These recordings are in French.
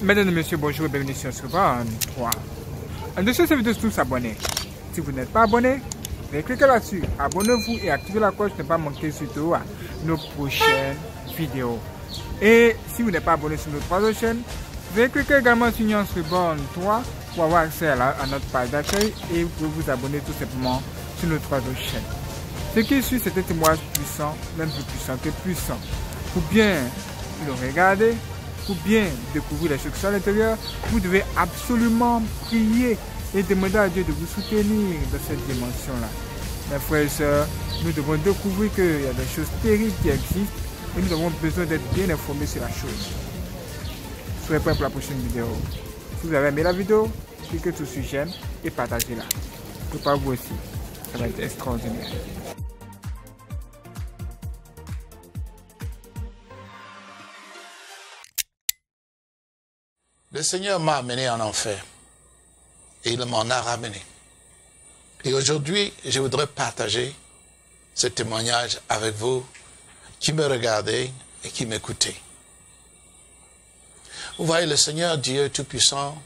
Mesdames et messieurs, bonjour et bienvenue sur Scribble 3. En dessous de cette vidéo, tous abonnés. Si vous n'êtes pas abonné, veuillez cliquer là-dessus. Abonnez-vous et activez la cloche pour ne pas manquer surtout nos prochaines vidéos. Et si vous n'êtes pas abonné sur notre troisième chaîne, veuillez cliquer également sur Scribble 3 pour avoir accès à notre page d'accueil et vous pouvez vous abonner tout simplement sur notre troisième chaîne. Ce qui suit, c'est un témoignage puissant, même plus puissant que puissant. Pour bien le regarder, pour bien découvrir les choses à l'intérieur, vous devez absolument prier et demander à Dieu de vous soutenir dans cette dimension-là. Mes frères et sœurs, nous devons découvrir qu'il y a des choses terribles qui existent et nous avons besoin d'être bien informés sur la chose. Soyez prêts pour la prochaine vidéo. Si vous avez aimé la vidéo, cliquez sur j'aime et partagez-la. Préparez-vous aussi, ça va être extraordinaire. Le Seigneur m'a amené en enfer et il m'en a ramené. Et aujourd'hui, je voudrais partager ce témoignage avec vous qui me regardez et qui m'écoutez. Vous voyez, le Seigneur Dieu Tout-Puissant,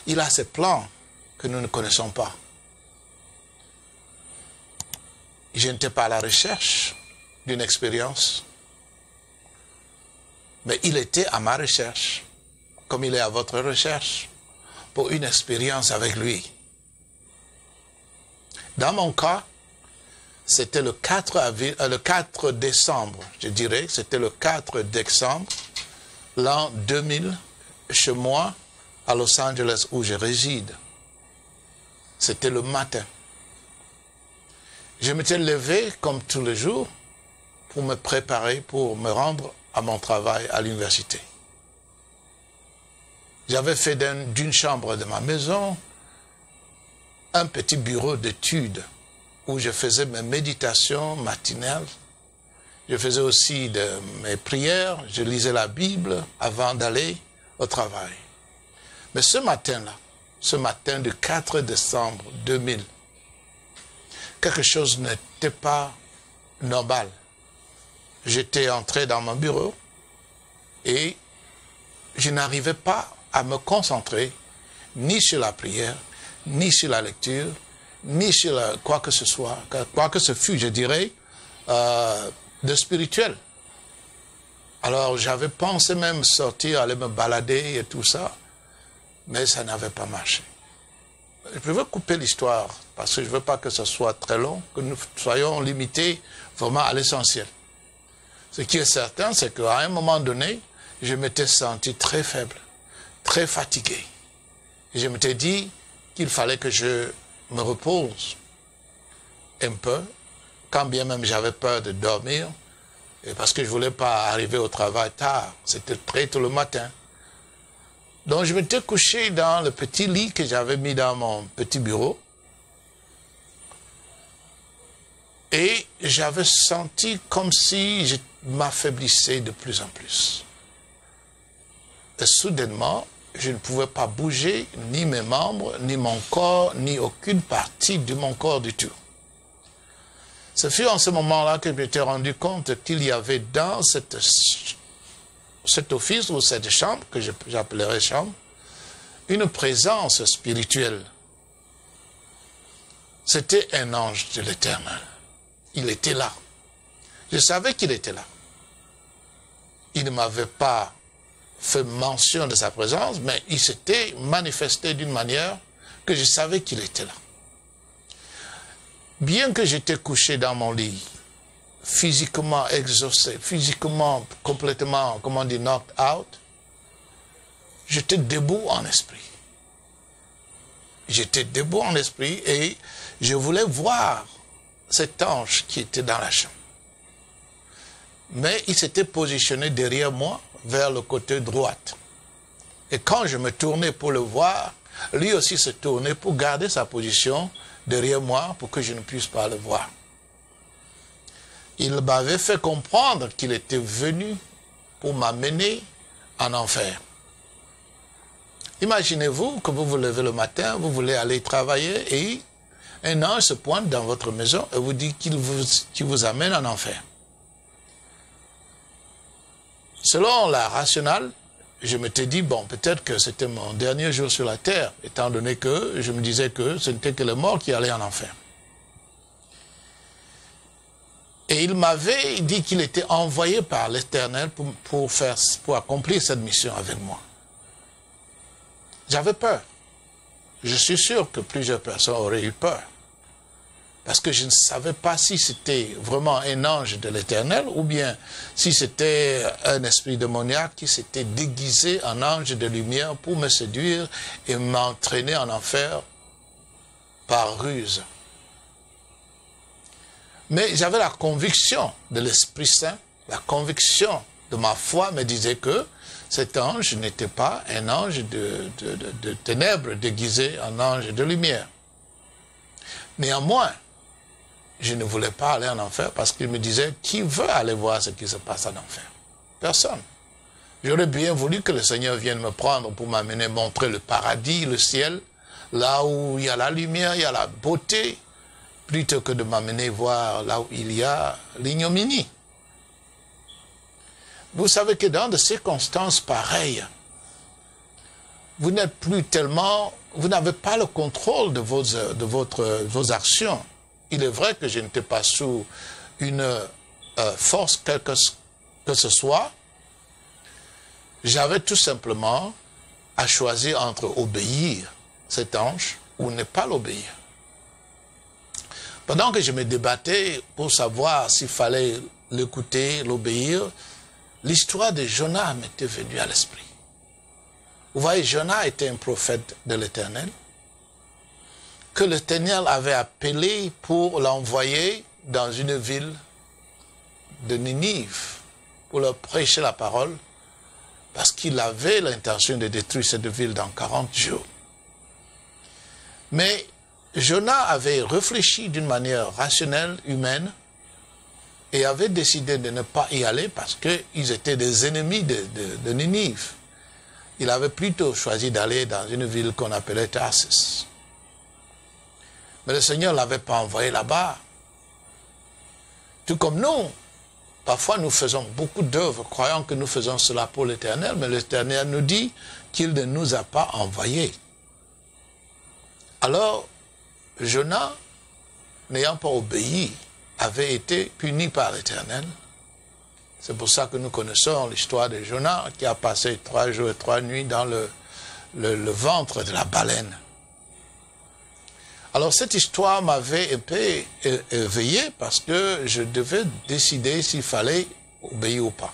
il a ses plans que nous ne connaissons pas. Je n'étais pas à la recherche d'une expérience, mais il était à ma recherche, comme il est à votre recherche, pour une expérience avec lui. Dans mon cas, c'était le 4 décembre, je dirais, c'était le 4 décembre, l'an 2000, chez moi, à Los Angeles, où je réside. C'était le matin. Je m'étais levé, comme tous les jours, pour me préparer, pour me rendre à mon travail à l'université. J'avais fait d'une chambre de ma maison un petit bureau d'études où je faisais mes méditations matinales. Je faisais aussi mes prières, je lisais la Bible avant d'aller au travail. Mais ce matin-là, ce matin du 4 décembre 2000, quelque chose n'était pas normal. J'étais entré dans mon bureau et je n'arrivais pas à me concentrer ni sur la prière, ni sur la lecture, ni sur quoi que ce soit, quoi que ce fût, je dirais, de spirituel. Alors j'avais pensé même sortir, aller me balader et tout ça, mais ça n'avait pas marché. Je veux couper l'histoire parce que je ne veux pas que ce soit très long, que nous soyons limités vraiment à l'essentiel. Ce qui est certain, c'est qu'à un moment donné, je m'étais senti très faible, très fatigué. Et je m'étais dit qu'il fallait que je me repose un peu, quand bien même j'avais peur de dormir, et parce que je ne voulais pas arriver au travail tard, c'était très tôt le matin. Donc je m'étais couché dans le petit lit que j'avais mis dans mon petit bureau, et j'avais senti comme si je m'affaiblissais de plus en plus. Et soudainement, je ne pouvais pas bouger ni mes membres, ni mon corps, ni aucune partie de mon corps du tout. Ce fut en ce moment-là que je m'étais rendu compte qu'il y avait dans cet office ou cette chambre, que j'appellerais chambre, une présence spirituelle. C'était un ange de l'Éternel. Il était là. Je savais qu'il était là. Il ne m'avait pas fait mention de sa présence, mais il s'était manifesté d'une manière que je savais qu'il était là. Bien que j'étais couché dans mon lit, physiquement exaucé, physiquement complètement, comment on dit, knocked out, j'étais debout en esprit. J'étais debout en esprit et je voulais voir cet ange qui était dans la chambre. Mais il s'était positionné derrière moi, vers le côté droit. Et quand je me tournais pour le voir, lui aussi se tournait pour garder sa position derrière moi pour que je ne puisse pas le voir. Il m'avait fait comprendre qu'il était venu pour m'amener en enfer. Imaginez-vous que vous vous levez le matin, vous voulez aller travailler et un ange se pointe dans votre maison et vous dit qu'il vous amène en enfer. Selon la rationale, je m'étais dit, bon, peut-être que c'était mon dernier jour sur la terre, étant donné que je me disais que ce n'était que les morts qui allaient en enfer. Et il m'avait dit qu'il était envoyé par l'Éternel pour accomplir cette mission avec moi. J'avais peur. Je suis sûr que plusieurs personnes auraient eu peur. Parce que je ne savais pas si c'était vraiment un ange de l'Éternel ou bien si c'était un esprit démoniaque qui s'était déguisé en ange de lumière pour me séduire et m'entraîner en enfer par ruse. Mais j'avais la conviction de l'Esprit Saint, la conviction de ma foi me disait que cet ange n'était pas un ange de ténèbres déguisé en ange de lumière. Néanmoins, je ne voulais pas aller en enfer parce qu'il me disait, qui veut aller voir ce qui se passe en enfer? Personne. J'aurais bien voulu que le Seigneur vienne me prendre pour m'amener montrer le paradis, le ciel, là où il y a la lumière, il y a la beauté, plutôt que de m'amener voir là où il y a l'ignominie. Vous savez que dans des circonstances pareilles, vous n'êtes plus tellement, vous n'avez pas le contrôle de vos actions. Il est vrai que je n'étais pas sous une force quelque que ce soit. J'avais tout simplement à choisir entre obéir cet ange ou ne pas l'obéir. Pendant que je me débattais pour savoir s'il fallait l'écouter, l'obéir, l'histoire de Jonas m'était venue à l'esprit. Vous voyez, Jonas était un prophète de l'Éternel, que l'Éternel avait appelé pour l'envoyer dans une ville de Ninive, pour leur prêcher la parole, parce qu'il avait l'intention de détruire cette ville dans 40 jours. Mais Jonas avait réfléchi d'une manière rationnelle, humaine, et avait décidé de ne pas y aller parce qu'ils étaient des ennemis de Ninive. Il avait plutôt choisi d'aller dans une ville qu'on appelait Tarsis. Mais le Seigneur ne l'avait pas envoyé là-bas. Tout comme nous, parfois nous faisons beaucoup d'œuvres, croyant que nous faisons cela pour l'Éternel, mais l'Éternel nous dit qu'il ne nous a pas envoyés. Alors, Jonas, n'ayant pas obéi, avait été puni par l'Éternel. C'est pour ça que nous connaissons l'histoire de Jonas, qui a passé 3 jours et 3 nuits dans le ventre de la baleine. Alors cette histoire m'avait un peu éveillé parce que je devais décider s'il fallait obéir ou pas.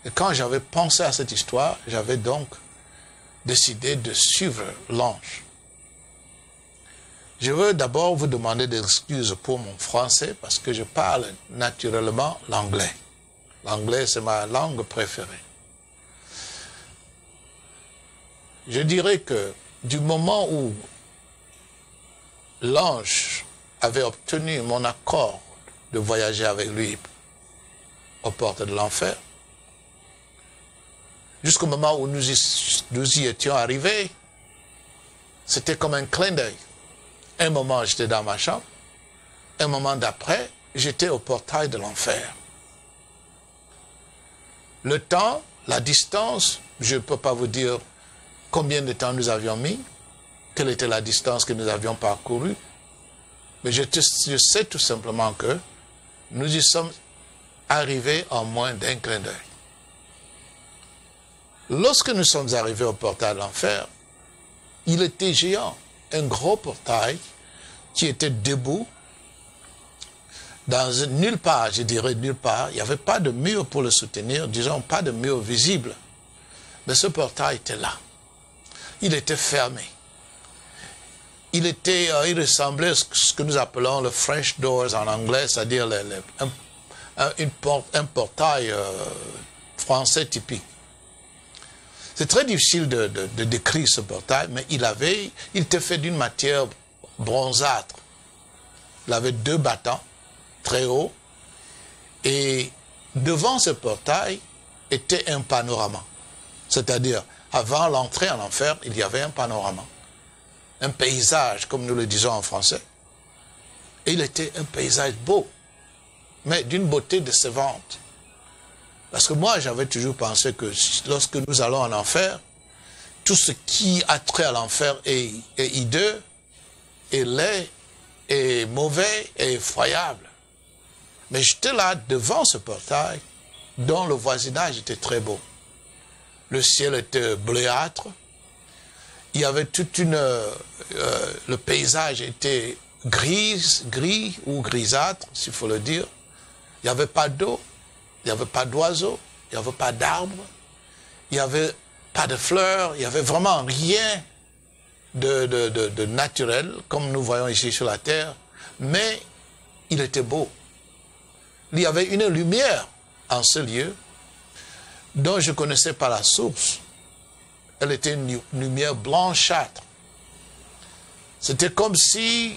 Et quand j'avais pensé à cette histoire, j'avais donc décidé de suivre l'ange. Je veux d'abord vous demander des excuses pour mon français parce que je parle naturellement l'anglais. L'anglais, c'est ma langue préférée. Je dirais que du moment où l'ange avait obtenu mon accord de voyager avec lui aux portes de l'enfer, jusqu'au moment où nous y étions arrivés, c'était comme un clin d'œil. Un moment, j'étais dans ma chambre. Un moment d'après, j'étais au portail de l'enfer. Le temps, la distance, je ne peux pas vous dire combien de temps nous avions mis, quelle était la distance que nous avions parcourue, mais je sais tout simplement que nous y sommes arrivés en moins d'un clin d'œil. Lorsque nous sommes arrivés au portail de l'enfer, il était géant, un gros portail qui était debout dans nulle part, je dirais nulle part. Il n'y avait pas de mur pour le soutenir, disons pas de mur visible. Mais ce portail était là. Il était fermé. Il ressemblait à ce que nous appelons le French doors en anglais, c'est-à-dire un portail français typique. C'est très difficile de décrire ce portail, mais il était fait d'une matière bronzâtre. Il avait 2 battants, très hauts, et devant ce portail était un panorama. C'est-à-dire, avant l'entrée en enfer, il y avait un panorama. Un paysage, comme nous le disons en français. Et il était un paysage beau, mais d'une beauté décevante. Parce que moi, j'avais toujours pensé que lorsque nous allons en enfer, tout ce qui a trait à l'enfer est hideux, est laid, est mauvais, est effroyable. Mais j'étais là devant ce portail dont le voisinage était très beau. Le ciel était bleuâtre. Il y avait toute une... le paysage était gris ou grisâtre, s'il faut le dire. Il n'y avait pas d'eau, il n'y avait pas d'oiseaux, il n'y avait pas d'arbres, il n'y avait pas de fleurs, il n'y avait vraiment rien de naturel, comme nous voyons ici sur la terre, mais il était beau. Il y avait une lumière en ce lieu dont je ne connaissais pas la source. Elle était une lumière blanchâtre. C'était comme si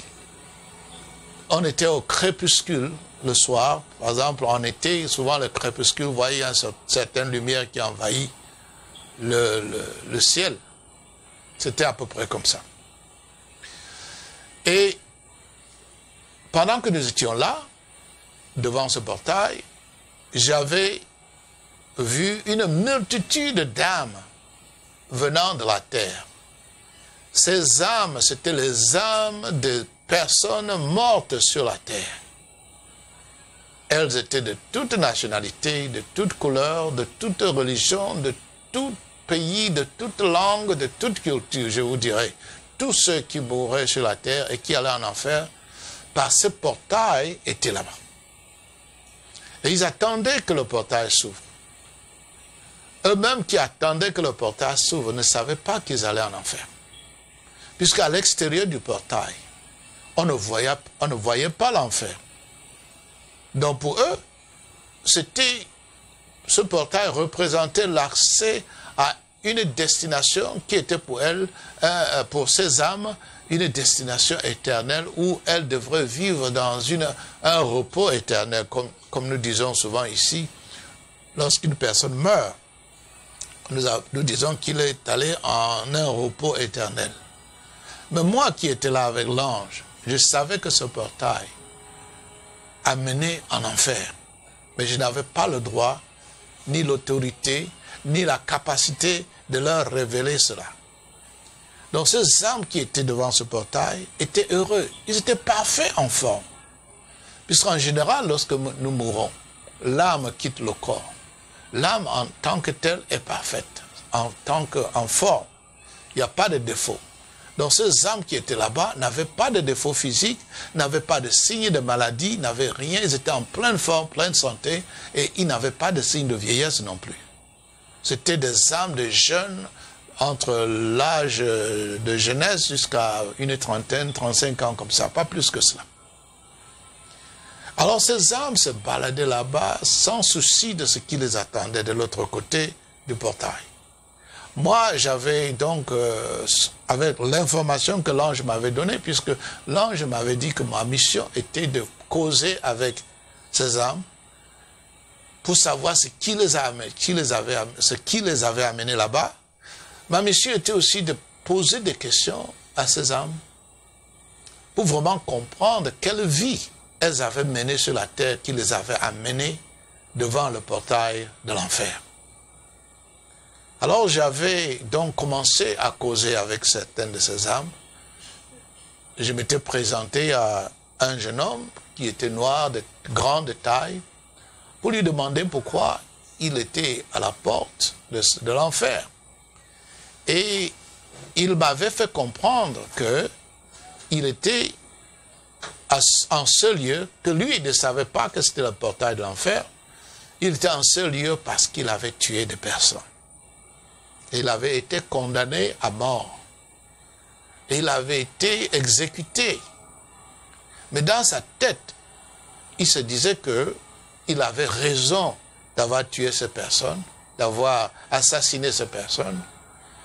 on était au crépuscule le soir. Par exemple, en été, souvent le crépuscule, vous voyez, il y a une certaine lumière qui envahit le ciel. C'était à peu près comme ça. Et pendant que nous étions là, devant ce portail, j'avais vu une multitude d'âmes venant de la terre. Ces âmes, c'était les âmes de personnes mortes sur la terre. Elles étaient de toute nationalité, de toute couleur, de toute religion, de tout pays, de toute langue, de toute culture, je vous dirais. Tous ceux qui mourraient sur la terre et qui allaient en enfer, par ce portail, étaient là-bas. Et ils attendaient que le portail s'ouvre. Eux-mêmes qui attendaient que le portail s'ouvre ne savaient pas qu'ils allaient en enfer. Puisqu'à l'extérieur du portail, on ne voyait pas l'enfer. Donc pour eux, ce portail représentait l'accès à une destination qui était pour elles, pour ces âmes, une destination éternelle où elles devraient vivre dans un repos éternel, comme nous disons souvent ici, lorsqu'une personne meurt, nous disons qu'il est allé en un repos éternel. Mais moi qui étais là avec l'ange, je savais que ce portail amenait en enfer. Mais je n'avais pas le droit, ni l'autorité, ni la capacité de leur révéler cela. Donc ces âmes qui étaient devant ce portail étaient heureux. Ils étaient parfaits en forme. Puisqu'en général, lorsque nous mourons, l'âme quitte le corps. L'âme en tant que telle est parfaite, en forme. Il n'y a pas de défaut. Donc ces âmes qui étaient là-bas n'avaient pas de défaut physique, n'avaient pas de signes de maladie, n'avaient rien. Ils étaient en pleine forme, pleine santé, et ils n'avaient pas de signes de vieillesse non plus. C'était des âmes de jeunes entre l'âge de jeunesse jusqu'à une trentaine, 35 ans comme ça, pas plus que cela. Alors ces âmes se baladaient là-bas sans souci de ce qui les attendait de l'autre côté du portail. Moi, j'avais donc, avec l'information que l'ange m'avait donnée, puisque l'ange m'avait dit que ma mission était de causer avec ces âmes pour savoir ce qui les avait amenés là-bas. Ma mission était aussi de poser des questions à ces âmes pour vraiment comprendre quelle vie elles avaient menée sur la terre qui les avait amenées devant le portail de l'enfer. Alors j'avais donc commencé à causer avec certaines de ces âmes. Je m'étais présenté à un jeune homme qui était noir, de grande taille, pour lui demander pourquoi il était à la porte de l'enfer. Et il m'avait fait comprendre qu'il était en ce lieu, que lui ne savait pas que c'était le portail de l'enfer. Il était en ce lieu parce qu'il avait tué des personnes. Il avait été condamné à mort. Et il avait été exécuté. Mais dans sa tête, il se disait qu'il avait raison d'avoir tué ces personnes, d'avoir assassiné ces personnes,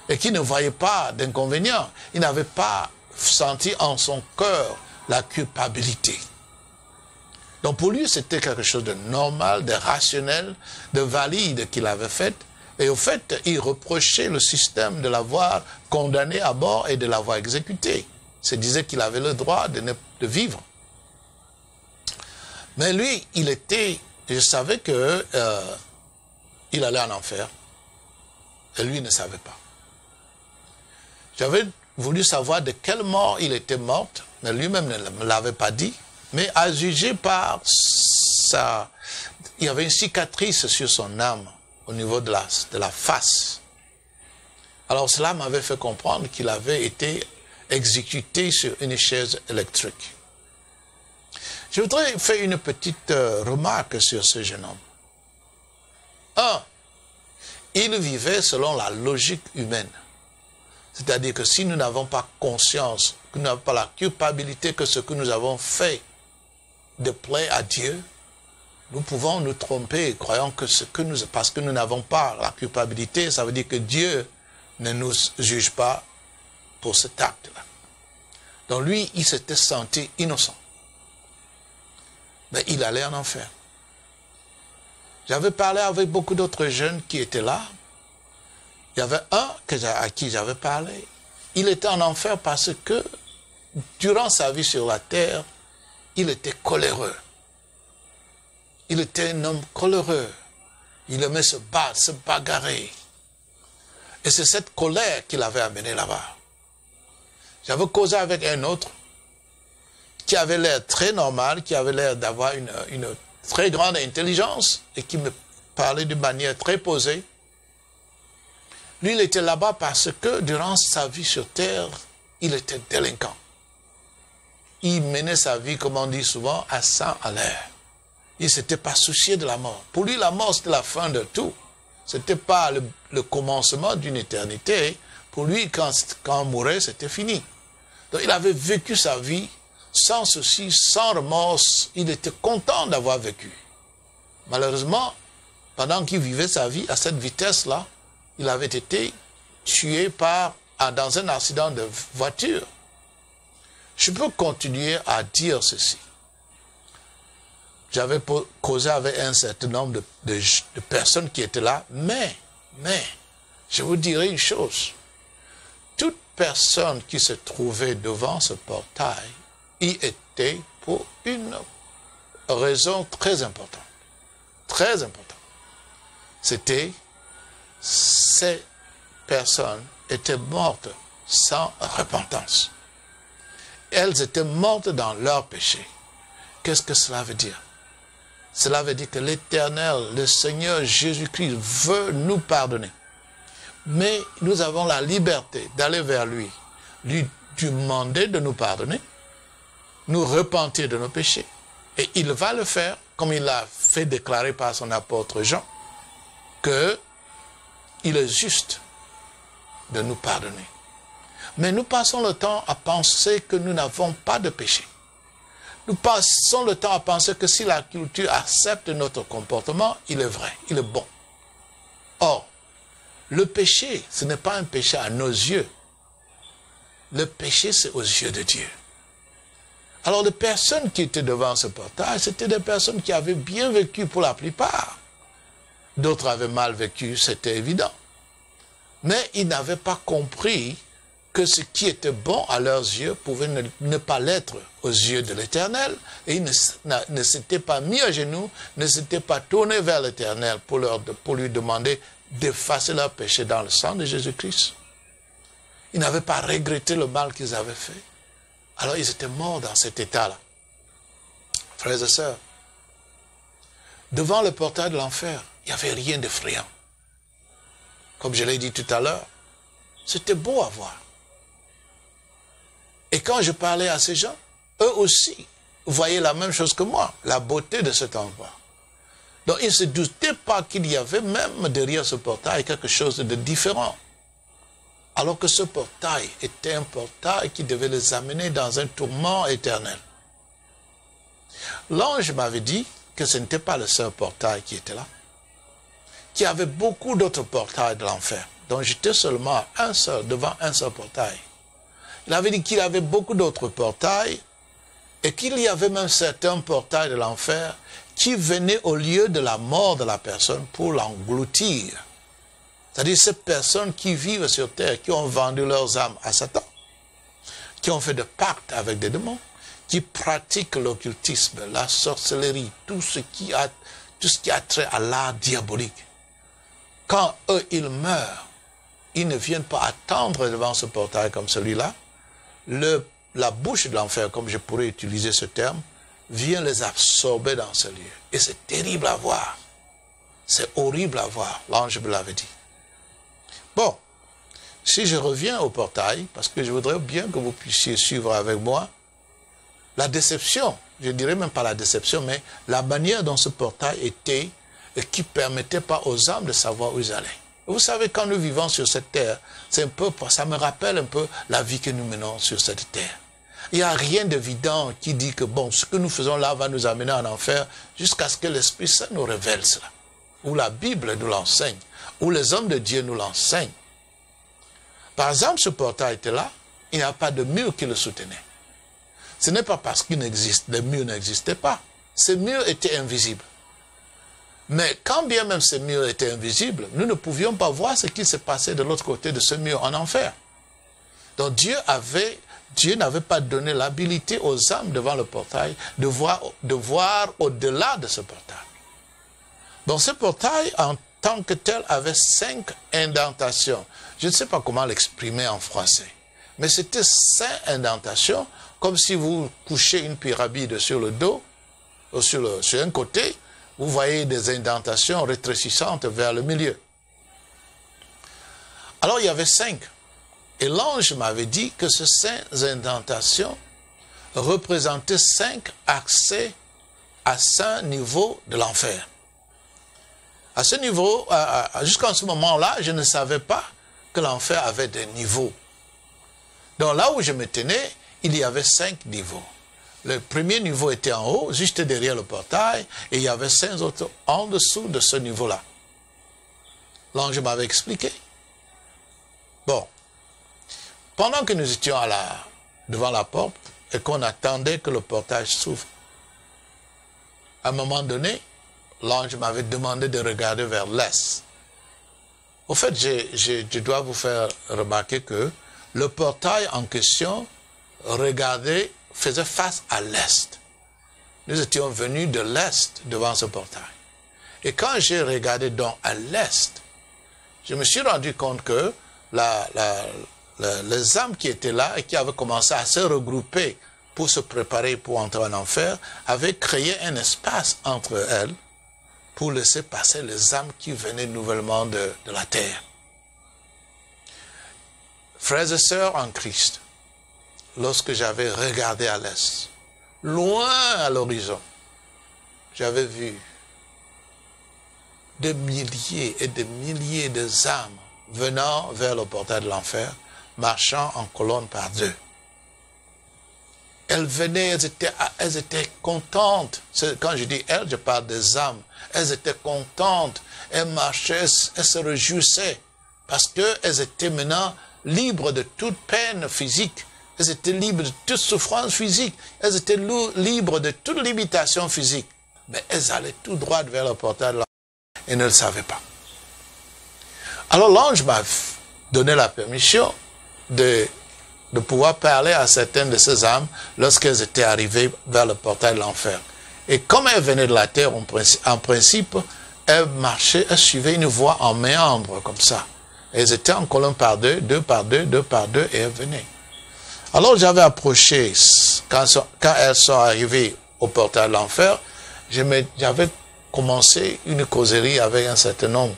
et qu'il ne voyait pas d'inconvénient. Il n'avait pas senti en son cœur la culpabilité. Donc pour lui, c'était quelque chose de normal, de rationnel, de valide qu'il avait fait. Et au fait, il reprochait le système de l'avoir condamné à mort et de l'avoir exécuté. Il se disait qu'il avait le droit de vivre. Mais lui, je savais que il allait en enfer. Et lui ne savait pas. J'avais voulu savoir de quelle mort il était mort, mais lui-même ne me l'avait pas dit. Mais à juger par sa... Il y avait une cicatrice sur son âme, au niveau de la face. Alors cela m'avait fait comprendre qu'il avait été exécuté sur une chaise électrique. Je voudrais faire une petite remarque sur ce jeune homme. Un, il vivait selon la logique humaine. C'est-à-dire que si nous n'avons pas conscience, que nous n'avons pas la culpabilité que ce que nous avons fait déplaît à Dieu, nous pouvons nous tromper, croyant que ce que nous, parce que nous n'avons pas la culpabilité, ça veut dire que Dieu ne nous juge pas pour cet acte-là. Donc lui, il s'était senti innocent. Mais il allait en enfer. J'avais parlé avec beaucoup d'autres jeunes qui étaient là. Il y avait un à qui j'avais parlé. Il était en enfer parce que, durant sa vie sur la terre, il était coléreux. Il était un homme coléreux. Il aimait se battre, se bagarrer. Et c'est cette colère qui l'avait amené là-bas. J'avais causé avec un autre qui avait l'air très normal, qui avait l'air d'avoir une très grande intelligence et qui me parlait d'une manière très posée. Lui, il était là-bas parce que durant sa vie sur terre, il était délinquant. Il menait sa vie, comme on dit souvent, à 100 à l'heure. Il ne s'était pas soucié de la mort. Pour lui, la mort, c'était la fin de tout. Ce n'était pas le commencement d'une éternité. Pour lui, quand on mourait, c'était fini. Donc, il avait vécu sa vie sans souci, sans remorse. Il était content d'avoir vécu. Malheureusement, pendant qu'il vivait sa vie à cette vitesse-là, il avait été tué dans un accident de voiture. Je peux continuer à dire ceci. J'avais causé avec un certain nombre de personnes qui étaient là, mais, je vous dirai une chose. Toute personne qui se trouvait devant ce portail y était pour une raison très importante. Très importante. C'était, ces personnes étaient mortes sans repentance. Elles étaient mortes dans leur péché. Qu'est-ce que cela veut dire? Cela veut dire que l'Éternel, le Seigneur Jésus-Christ veut nous pardonner. Mais nous avons la liberté d'aller vers lui demander de nous pardonner, nous repentir de nos péchés. Et il va le faire, comme il l'a fait déclarer par son apôtre Jean, qu'il est juste de nous pardonner. Mais nous passons le temps à penser que nous n'avons pas de péché. Nous passons le temps à penser que si la culture accepte notre comportement, il est vrai, il est bon. Or, le péché, ce n'est pas un péché à nos yeux. Le péché, c'est aux yeux de Dieu. Alors, les personnes qui étaient devant ce portail, c'était des personnes qui avaient bien vécu pour la plupart. D'autres avaient mal vécu, c'était évident. Mais ils n'avaient pas compris que ce qui était bon à leurs yeux pouvait ne pas l'être aux yeux de l'Éternel. Et ils ne s'étaient pas mis à genoux, ne s'étaient pas tournés vers l'Éternel pour lui demander d'effacer leurs péchés dans le sang de Jésus-Christ. Ils n'avaient pas regretté le mal qu'ils avaient fait. Alors ils étaient morts dans cet état-là. Frères et sœurs, devant le portail de l'enfer, il n'y avait rien d'effrayant. Comme je l'ai dit tout à l'heure, c'était beau à voir. Et quand je parlais à ces gens, eux aussi voyaient la même chose que moi, la beauté de cet endroit. Donc ils ne se doutaient pas qu'il y avait même derrière ce portail quelque chose de différent. Alors que ce portail était un portail qui devait les amener dans un tourment éternel. L'ange m'avait dit que ce n'était pas le seul portail qui était là, qu'il y avait beaucoup d'autres portails de l'enfer. Donc j'étais seulement devant un seul portail. Il avait dit qu'il y avait beaucoup d'autres portails et qu'il y avait même certains portails de l'enfer qui venaient au lieu de la mort de la personne pour l'engloutir. C'est-à-dire ces personnes qui vivent sur terre, qui ont vendu leurs âmes à Satan, qui ont fait des pactes avec des démons, qui pratiquent l'occultisme, la sorcellerie, tout ce qui a trait à l'art diabolique. quand eux, ils meurent, ils ne viennent pas attendre devant ce portail comme celui-là. La bouche de l'enfer, comme je pourrais utiliser ce terme, vient les absorber dans ce lieu. Et c'est terrible à voir. C'est horrible à voir. L'ange me l'avait dit. Bon, si je reviens au portail, parce que je voudrais bien que vous puissiez suivre avec moi, la déception, je dirais même pas la déception, mais la manière dont ce portail était et qui ne permettait pas aux âmes de savoir où ils allaient. Vous savez, quand nous vivons sur cette terre, c'est un peu, ça me rappelle un peu la vie que nous menons sur cette terre. Il n'y a rien d'évident qui dit que bon, ce que nous faisons là va nous amener en enfer jusqu'à ce que l'Esprit Saint nous révèle cela. Ou la Bible nous l'enseigne, ou les hommes de Dieu nous l'enseignent. Par exemple, ce portail était là, il n'y a pas de mur qui le soutenait. Ce n'est pas parce qu'il n'existe, les murs n'existaient pas. Ces murs étaient invisibles. Mais quand bien même ces murs étaient invisibles, nous ne pouvions pas voir ce qui se passait de l'autre côté de ce mur en enfer. Donc Dieu n'avait pas donné l'habilité aux âmes devant le portail de voir au-delà de ce portail. Donc ce portail en tant que tel avait 5 indentations. Je ne sais pas comment l'exprimer en français. Mais c'était 5 indentations, comme si vous couchez une pyramide sur le dos, ou sur un côté, vous voyez des indentations rétrécissantes vers le milieu. Alors il y avait 5. Et l'ange m'avait dit que ces 5 indentations représentaient 5 accès à 5 niveaux de l'enfer. À ce niveau, jusqu'à ce moment-là, je ne savais pas que l'enfer avait des niveaux. Donc là où je me tenais, il y avait 5 niveaux. Le premier niveau était en haut, juste derrière le portail, et il y avait 5 autres en dessous de ce niveau-là. L'ange m'avait expliqué. Bon, pendant que nous étions devant la porte et qu'on attendait que le portail s'ouvre, à un moment donné, l'ange m'avait demandé de regarder vers l'est. Au fait, je dois vous faire remarquer que le portail en question faisait face à l'est. Nous étions venus de l'est devant ce portail. Et quand j'ai regardé donc à l'est, je me suis rendu compte que les âmes qui étaient là et qui avaient commencé à se regrouper pour se préparer pour entrer en enfer avaient créé un espace entre elles pour laisser passer les âmes qui venaient nouvellement de la terre. Frères et sœurs en Christ, lorsque j'avais regardé à l'est, loin à l'horizon, j'avais vu des milliers et des milliers d'âmes venant vers le portail de l'enfer, marchant en colonne par 2. Elles venaient, elles étaient contentes. Quand je dis elles, je parle des âmes. Elles étaient contentes, elles marchaient, elles se réjouissaient, parce qu'elles étaient maintenant libres de toute peine physique. Elles étaient libres de toute souffrance physique. Elles étaient libres de toute limitation physique. Mais elles allaient tout droit vers le portail de l'enfer et ne le savaient pas. Alors l'ange m'a donné la permission de pouvoir parler à certaines de ces âmes lorsqu'elles étaient arrivées vers le portail de l'enfer. Et comme elles venaient de la terre, en principe, elles marchaient, elles suivaient une voie en méandre comme ça. Elles étaient en colonne par 2, 2 par 2, 2 par 2, et elles venaient. Alors j'avais approché, quand elles sont arrivées au portail de l'enfer, j'avais commencé une causerie avec un certain nombre.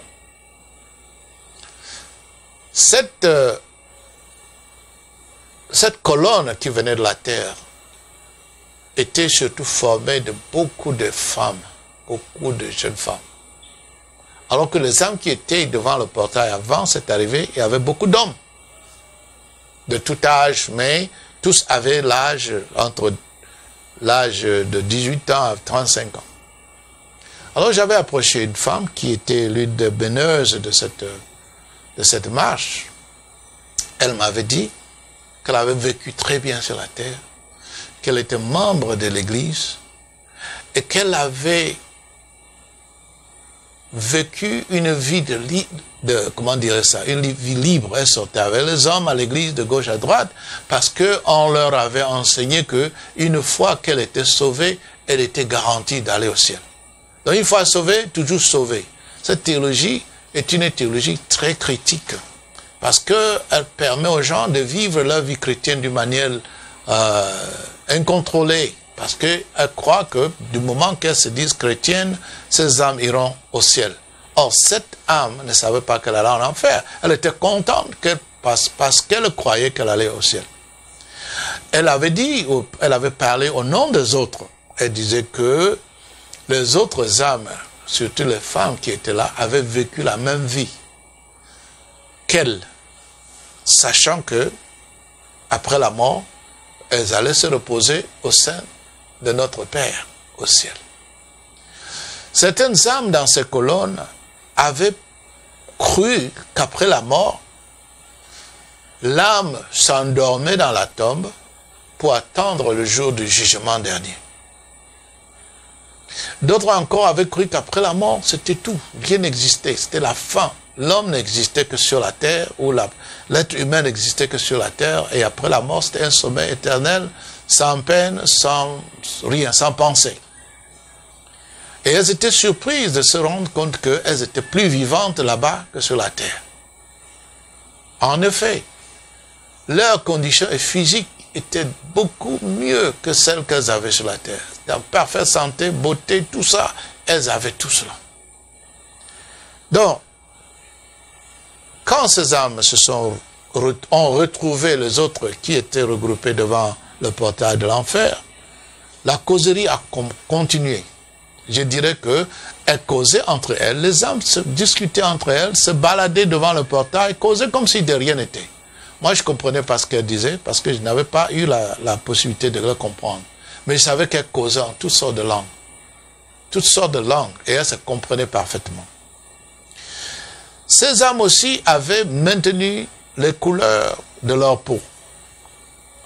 Cette colonne qui venait de la terre était surtout formée de beaucoup de femmes, beaucoup de jeunes femmes. Alors que les âmes qui étaient devant le portail avant cette arrivée, il y avait beaucoup d'hommes de tout âge, mais tous avaient entre l'âge de 18 ans à 35 ans. Alors j'avais approché une femme qui était l'une des meneuses de cette marche. Elle m'avait dit qu'elle avait vécu très bien sur la terre, qu'elle était membre de l'église et qu'elle avait vécu une vie une vie libre. Elle sortait avec les hommes à l'église de gauche à droite parce qu'on leur avait enseigné que une fois qu'elle était sauvée, elle était garantie d'aller au ciel. Donc une fois sauvée, toujours sauvée. Cette théologie est une théologie très critique, parce qu'elle permet aux gens de vivre leur vie chrétienne d'une manière incontrôlée, parce qu'elle croit que du moment qu'elles se disent chrétiennes, ces âmes iront au ciel. Or, cette âme ne savait pas qu'elle allait en enfer. Elle était contente parce qu'elle croyait qu'elle allait au ciel. Elle avait dit, elle avait parlé au nom des autres. Elle disait que les autres âmes, surtout les femmes qui étaient là, avaient vécu la même vie qu'elle, sachant que après la mort, elles allaient se reposer au sein de notre Père au ciel. Certaines âmes dans ces colonnes avaient cru qu'après la mort, l'âme s'endormait dans la tombe pour attendre le jour du jugement dernier. D'autres encore avaient cru qu'après la mort, c'était tout. Rien n'existait, c'était la fin. L'homme n'existait que sur la terre, ou l'être humain n'existait que sur la terre, et après la mort, c'était un sommeil éternel, sans peine, sans rien, sans pensée. Et elles étaient surprises de se rendre compte qu'elles étaient plus vivantes là-bas que sur la terre. En effet, leur condition physique était beaucoup mieux que celle qu'elles avaient sur la terre. En parfaite santé, beauté, tout ça, elles avaient tout cela. Donc, quand ces âmes ont retrouvé les autres qui étaient regroupés devant le portail de l'enfer, la causerie a continué. Je dirais qu'elles causaient entre elles, les âmes se discutaient entre elles, se baladaient devant le portail, causaient comme si de rien n'était. Moi, je ne comprenais pas ce qu'elles disaient parce que je n'avais pas eu la possibilité de le comprendre. Mais je savais qu'elles causaient en toutes sortes de langues. Toutes sortes de langues, et elles se comprenaient parfaitement. Ces âmes aussi avaient maintenu les couleurs de leur peau.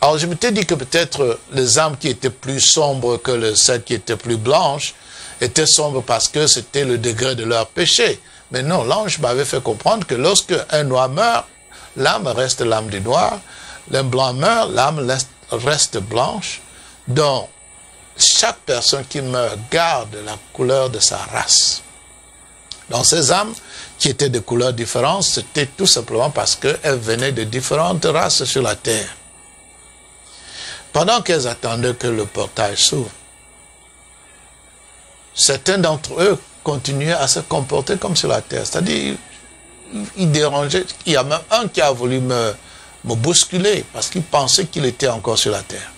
Alors, je m'étais dit que peut-être les âmes qui étaient plus sombres que celles qui étaient plus blanches étaient sombres parce que c'était le degré de leur péché. Mais non, l'ange m'avait fait comprendre que lorsque un noir meurt, l'âme reste l'âme du noir, le blanc meurt, l'âme reste blanche. Donc, chaque personne qui meurt garde la couleur de sa race. Donc, ces âmes qui étaient de couleurs différentes, c'était tout simplement parce qu'elles venaient de différentes races sur la terre. Pendant qu'elles attendaient que le portail s'ouvre, certains d'entre eux continuaient à se comporter comme sur la terre. C'est-à-dire, ils dérangeaient. Il y a même un qui a voulu me bousculer parce qu'il pensait qu'il était encore sur la terre.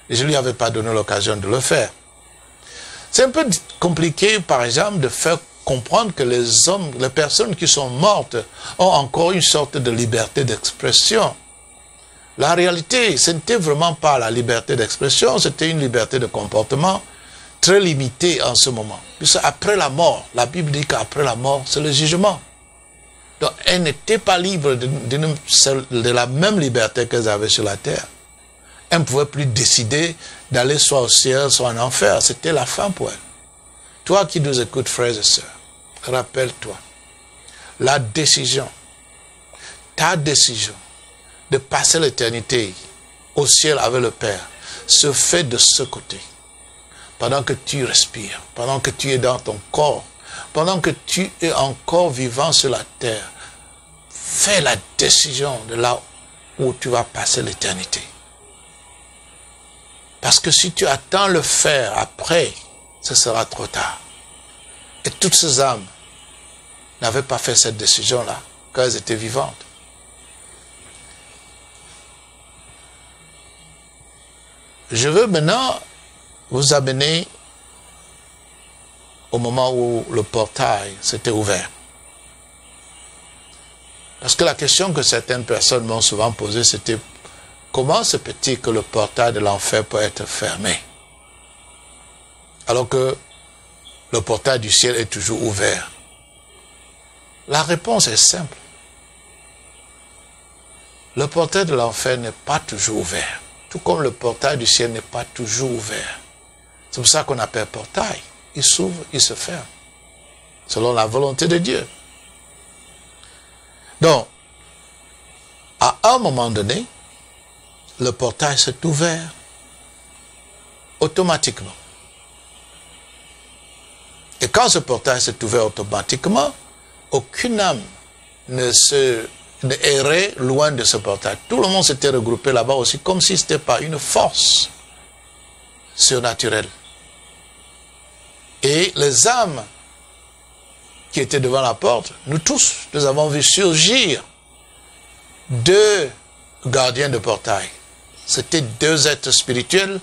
Et je ne lui avais pas donné l'occasion de le faire. C'est un peu compliqué, par exemple, de faire comprendre que les personnes qui sont mortes ont encore une sorte de liberté d'expression. La réalité, ce n'était vraiment pas la liberté d'expression, c'était une liberté de comportement très limitée en ce moment. Puisque après la mort, la Bible dit qu'après la mort, c'est le jugement. Donc, elles n'étaient pas libres de la même liberté qu'elles avaient sur la terre. Elles ne pouvaient plus décider d'aller soit au ciel, soit en enfer. C'était la fin pour elles. Toi qui nous écoutes, frères et sœurs, rappelle-toi, la décision, ta décision de passer l'éternité au ciel avec le Père se fait de ce côté. Pendant que tu respires, pendant que tu es dans ton corps, pendant que tu es encore vivant sur la terre, fais la décision de là où tu vas passer l'éternité. Parce que si tu attends le faire après, ce sera trop tard. Et toutes ces âmes n'avaient pas fait cette décision-là quand elles étaient vivantes. Je veux maintenant vous amener au moment où le portail s'était ouvert. Parce que la question que certaines personnes m'ont souvent posée, c'était comment se peut-il que le portail de l'enfer peut être fermé alors que le portail du ciel est toujours ouvert? La réponse est simple. Le portail de l'enfer n'est pas toujours ouvert, tout comme le portail du ciel n'est pas toujours ouvert. C'est pour ça qu'on appelle portail. Il s'ouvre, il se ferme, selon la volonté de Dieu. Donc, à un moment donné, le portail s'est ouvert automatiquement. Et quand ce portail s'est ouvert automatiquement, aucune âme ne errait loin de ce portail. Tout le monde s'était regroupé là-bas aussi, comme si ce n'était pas une force surnaturelle. Et les âmes qui étaient devant la porte, nous tous, nous avons vu surgir 2 gardiens de portail. C'était 2 êtres spirituels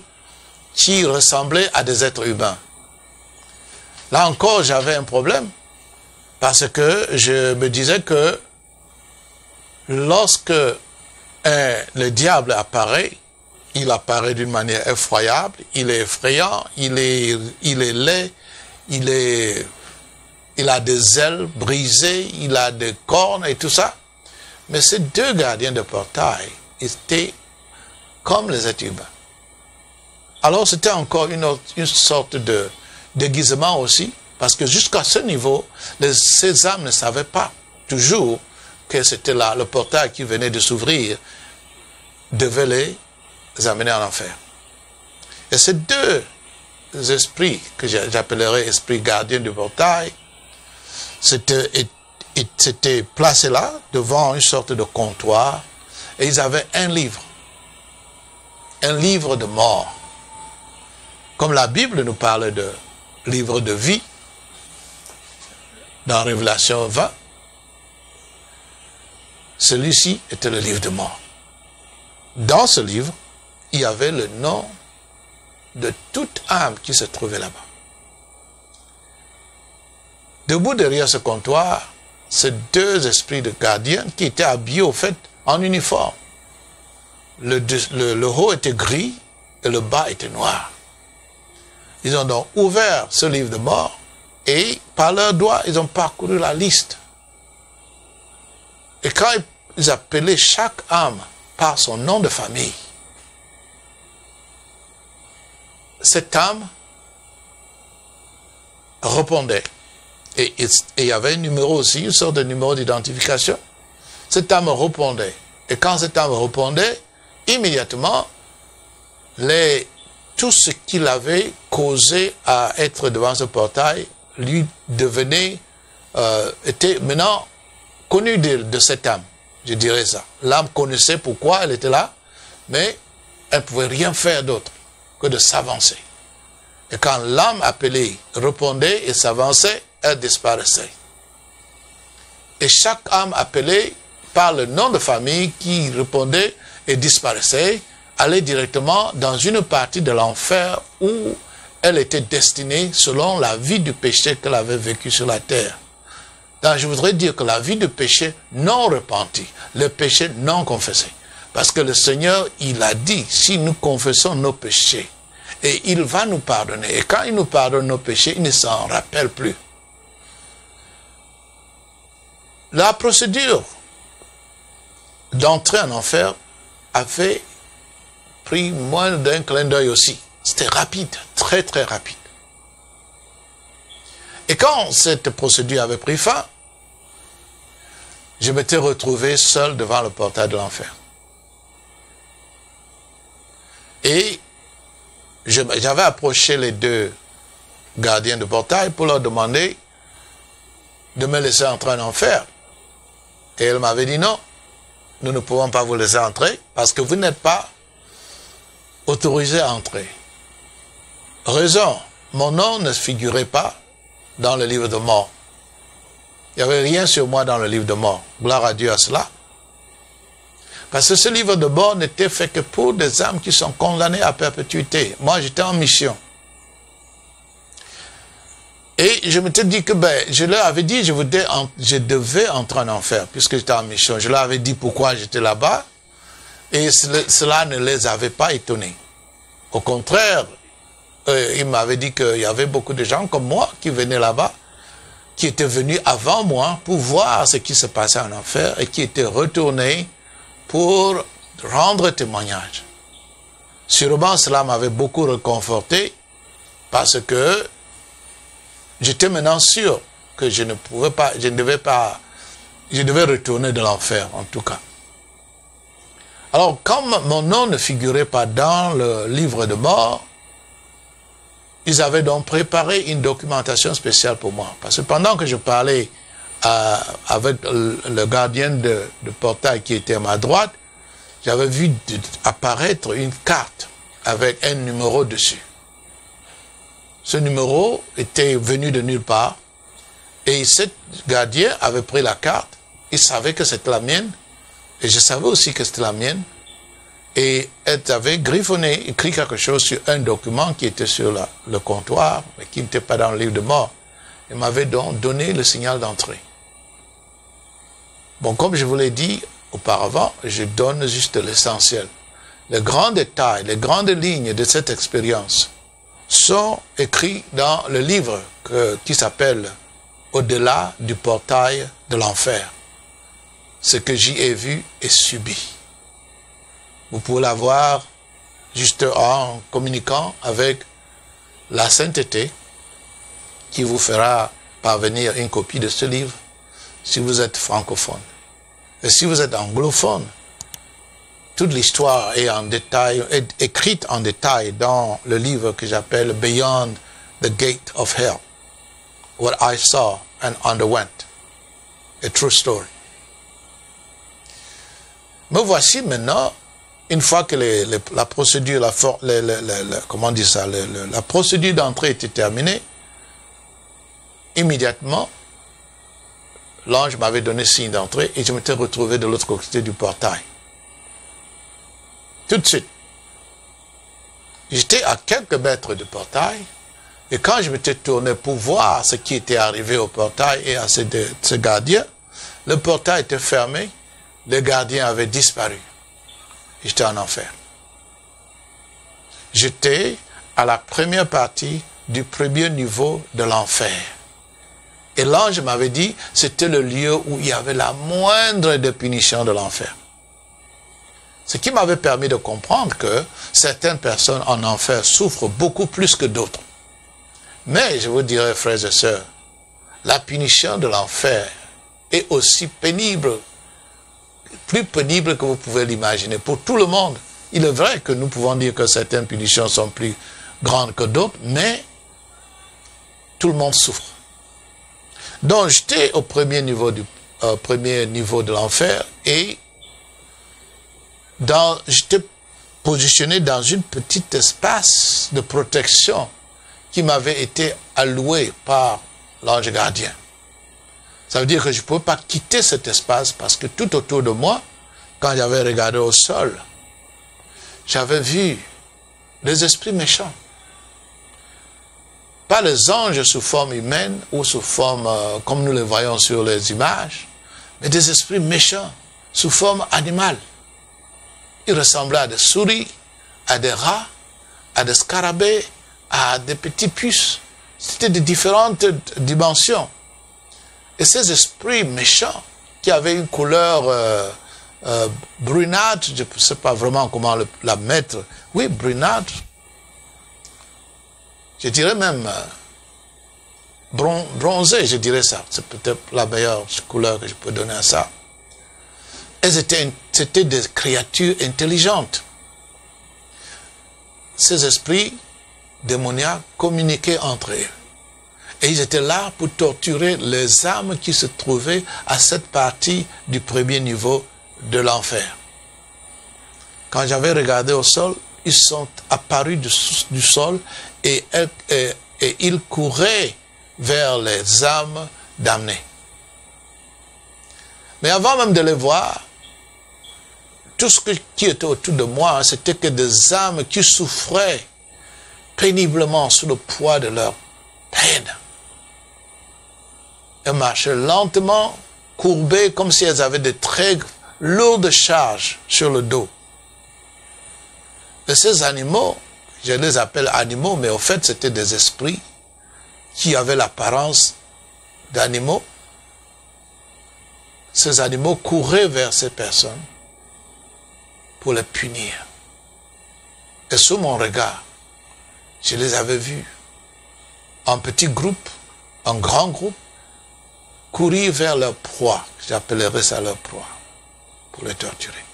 qui ressemblaient à des êtres humains. Là encore, j'avais un problème, parce que je me disais que lorsque le diable apparaît, il apparaît d'une manière effroyable, il est effrayant, il est laid, il a des ailes brisées, il a des cornes et tout ça. Mais ces 2 gardiens de portail étaient comme les êtres humains. Alors c'était encore une sorte de déguisement aussi, parce que jusqu'à ce niveau, ces âmes ne savaient pas toujours que c'était là, le portail qui venait de s'ouvrir, devait les amener en enfer. Et ces 2 esprits, que j'appellerais esprits gardiens du portail, s'étaient placés là, devant une sorte de comptoir, et ils avaient un livre de mort. Comme la Bible nous parle de livre de vie, dans Révélation 20, celui-ci était le livre de mort. Dans ce livre, il y avait le nom de toute âme qui se trouvait là-bas. Debout derrière ce comptoir, ces 2 esprits de gardiens qui étaient habillés au fait en uniforme. Le haut était gris et le bas était noir. Ils ont donc ouvert ce livre de mort et par leurs doigts, ils ont parcouru la liste. Et quand ils appelaient chaque âme par son nom de famille, cette âme répondait. Et il y avait un numéro aussi, une sorte de numéro d'identification. Cette âme répondait. Et quand cette âme répondait, immédiatement, tout ce qu'il avait causé à être devant ce portail lui devenait, était maintenant connu de cette âme. Je dirais ça. L'âme connaissait pourquoi elle était là, mais elle ne pouvait rien faire d'autre que de s'avancer. Et quand l'âme appelée répondait et s'avançait, elle disparaissait. Et chaque âme appelée par le nom de famille qui répondait et disparaissait, allait directement dans une partie de l'enfer où elle était destinée selon la vie du péché qu'elle avait vécu sur la terre. Donc je voudrais dire que la vie du péché non repenti, le péché non confessé. Parce que le Seigneur, il a dit, si nous confessons nos péchés, et il va nous pardonner. Et quand il nous pardonne nos péchés, il ne s'en rappelle plus. La procédure d'entrer en enfer avait pris moins d'un clin d'œil aussi. C'était rapide, très très rapide. Et quand cette procédure avait pris fin, je m'étais retrouvé seul devant le portail de l'enfer. Et j'avais approché les 2 gardiens de portail pour leur demander de me laisser entrer en enfer. Et elle m'avait dit non, nous ne pouvons pas vous laisser entrer parce que vous n'êtes pas autorisé à entrer. Raison, mon nom ne figurait pas dans le livre de mort. Il n'y avait rien sur moi dans le livre de mort. Gloire à Dieu à cela. Parce que ce livre de mort n'était fait que pour des âmes qui sont condamnées à perpétuité. Moi, j'étais en mission. Et je m'étais dit que, je leur avais dit, je devais entrer en enfer, puisque j'étais en mission. Je leur avais dit pourquoi j'étais là-bas, et cela ne les avait pas étonnés. Au contraire, ils m'avaient dit qu'il y avait beaucoup de gens comme moi qui venaient là-bas, qui étaient venus avant moi pour voir ce qui se passait en enfer, et qui étaient retournés pour rendre témoignage. Sûrement, cela m'avait beaucoup réconforté, parce que j'étais maintenant sûr que je ne pouvais pas, je devais retourner de l'enfer, en tout cas. Alors, comme mon nom ne figurait pas dans le livre de mort, ils avaient donc préparé une documentation spéciale pour moi. Parce que pendant que je parlais avec le gardien de portail qui était à ma droite, j'avais vu apparaître une carte avec un numéro dessus. Ce numéro était venu de nulle part et ce gardien avait pris la carte, il savait que c'était la mienne et je savais aussi que c'était la mienne et elle avait griffonné, écrit quelque chose sur un document qui était sur le comptoir mais qui n'était pas dans le livre de mort. Il m'avait donc donné le signal d'entrée. Bon, comme je vous l'ai dit auparavant, je donne juste l'essentiel. Les grands détails, les grandes lignes de cette expérience sont écrits dans le livre qui s'appelle « Au-delà du portail de l'enfer ». Ce que j'y ai vu et subi. Vous pouvez l'avoir juste en communiquant avec la sainteté qui vous fera parvenir une copie de ce livre si vous êtes francophone. Et si vous êtes anglophone, toute l'histoire est en détail, est écrite en détail dans le livre que j'appelle Beyond the Gate of Hell. What I saw and underwent. A true story. Me voici maintenant, une fois que la procédure, comment on dit ça, la procédure d'entrée était terminée, immédiatement, l'ange m'avait donné signe d'entrée et je m'étais retrouvé de l'autre côté du portail. Tout de suite. J'étais à quelques mètres du portail et quand je m'étais tourné pour voir ce qui était arrivé au portail et à ce gardien, le portail était fermé, le gardien avait disparu. J'étais en enfer. J'étais à la première partie du premier niveau de l'enfer. Et l'ange m'avait dit, c'était le lieu où il y avait la moindre de punition de l'enfer. Ce qui m'avait permis de comprendre que certaines personnes en enfer souffrent beaucoup plus que d'autres. Mais je vous dirais, frères et sœurs, la punition de l'enfer est aussi pénible, plus pénible que vous pouvez l'imaginer pour tout le monde. Il est vrai que nous pouvons dire que certaines punitions sont plus grandes que d'autres, mais tout le monde souffre. Donc j'étais au premier niveau de l'enfer et j'étais positionné dans une petite espace de protection qui m'avait été alloué par l'ange gardien. Ça veut dire que je ne pouvais pas quitter cet espace parce que tout autour de moi, quand j'avais regardé au sol, j'avais vu des esprits méchants. Pas les anges sous forme humaine ou sous forme comme nous les voyons sur les images, mais des esprits méchants sous forme animale. Ils ressemblaient à des souris, à des rats, à des scarabées, à des petits puces. C'était de différentes dimensions. Et ces esprits méchants qui avaient une couleur brunâtre, je ne sais pas vraiment comment la mettre, oui, brunâtre, je dirais même bronzé, je dirais ça. C'est peut-être la meilleure couleur que je peux donner à ça. C'était des créatures intelligentes. Ces esprits démoniaques communiquaient entre eux. Et ils étaient là pour torturer les âmes qui se trouvaient à cette partie du premier niveau de l'enfer. Quand j'avais regardé au sol, ils sont apparus du sol et ils couraient vers les âmes damnées. Mais avant même de les voir, tout ce qui était autour de moi, c'était que des âmes qui souffraient péniblement sous le poids de leur peine. Elles marchaient lentement, courbées, comme si elles avaient de très lourdes charges sur le dos. Et ces animaux, je les appelle animaux, mais au fait, c'était des esprits qui avaient l'apparence d'animaux. Ces animaux couraient vers ces personnes pour les punir. Et sous mon regard, je les avais vus en petits groupes, en grands groupes, courir vers leur proie, j'appellerais ça leur proie, pour les torturer.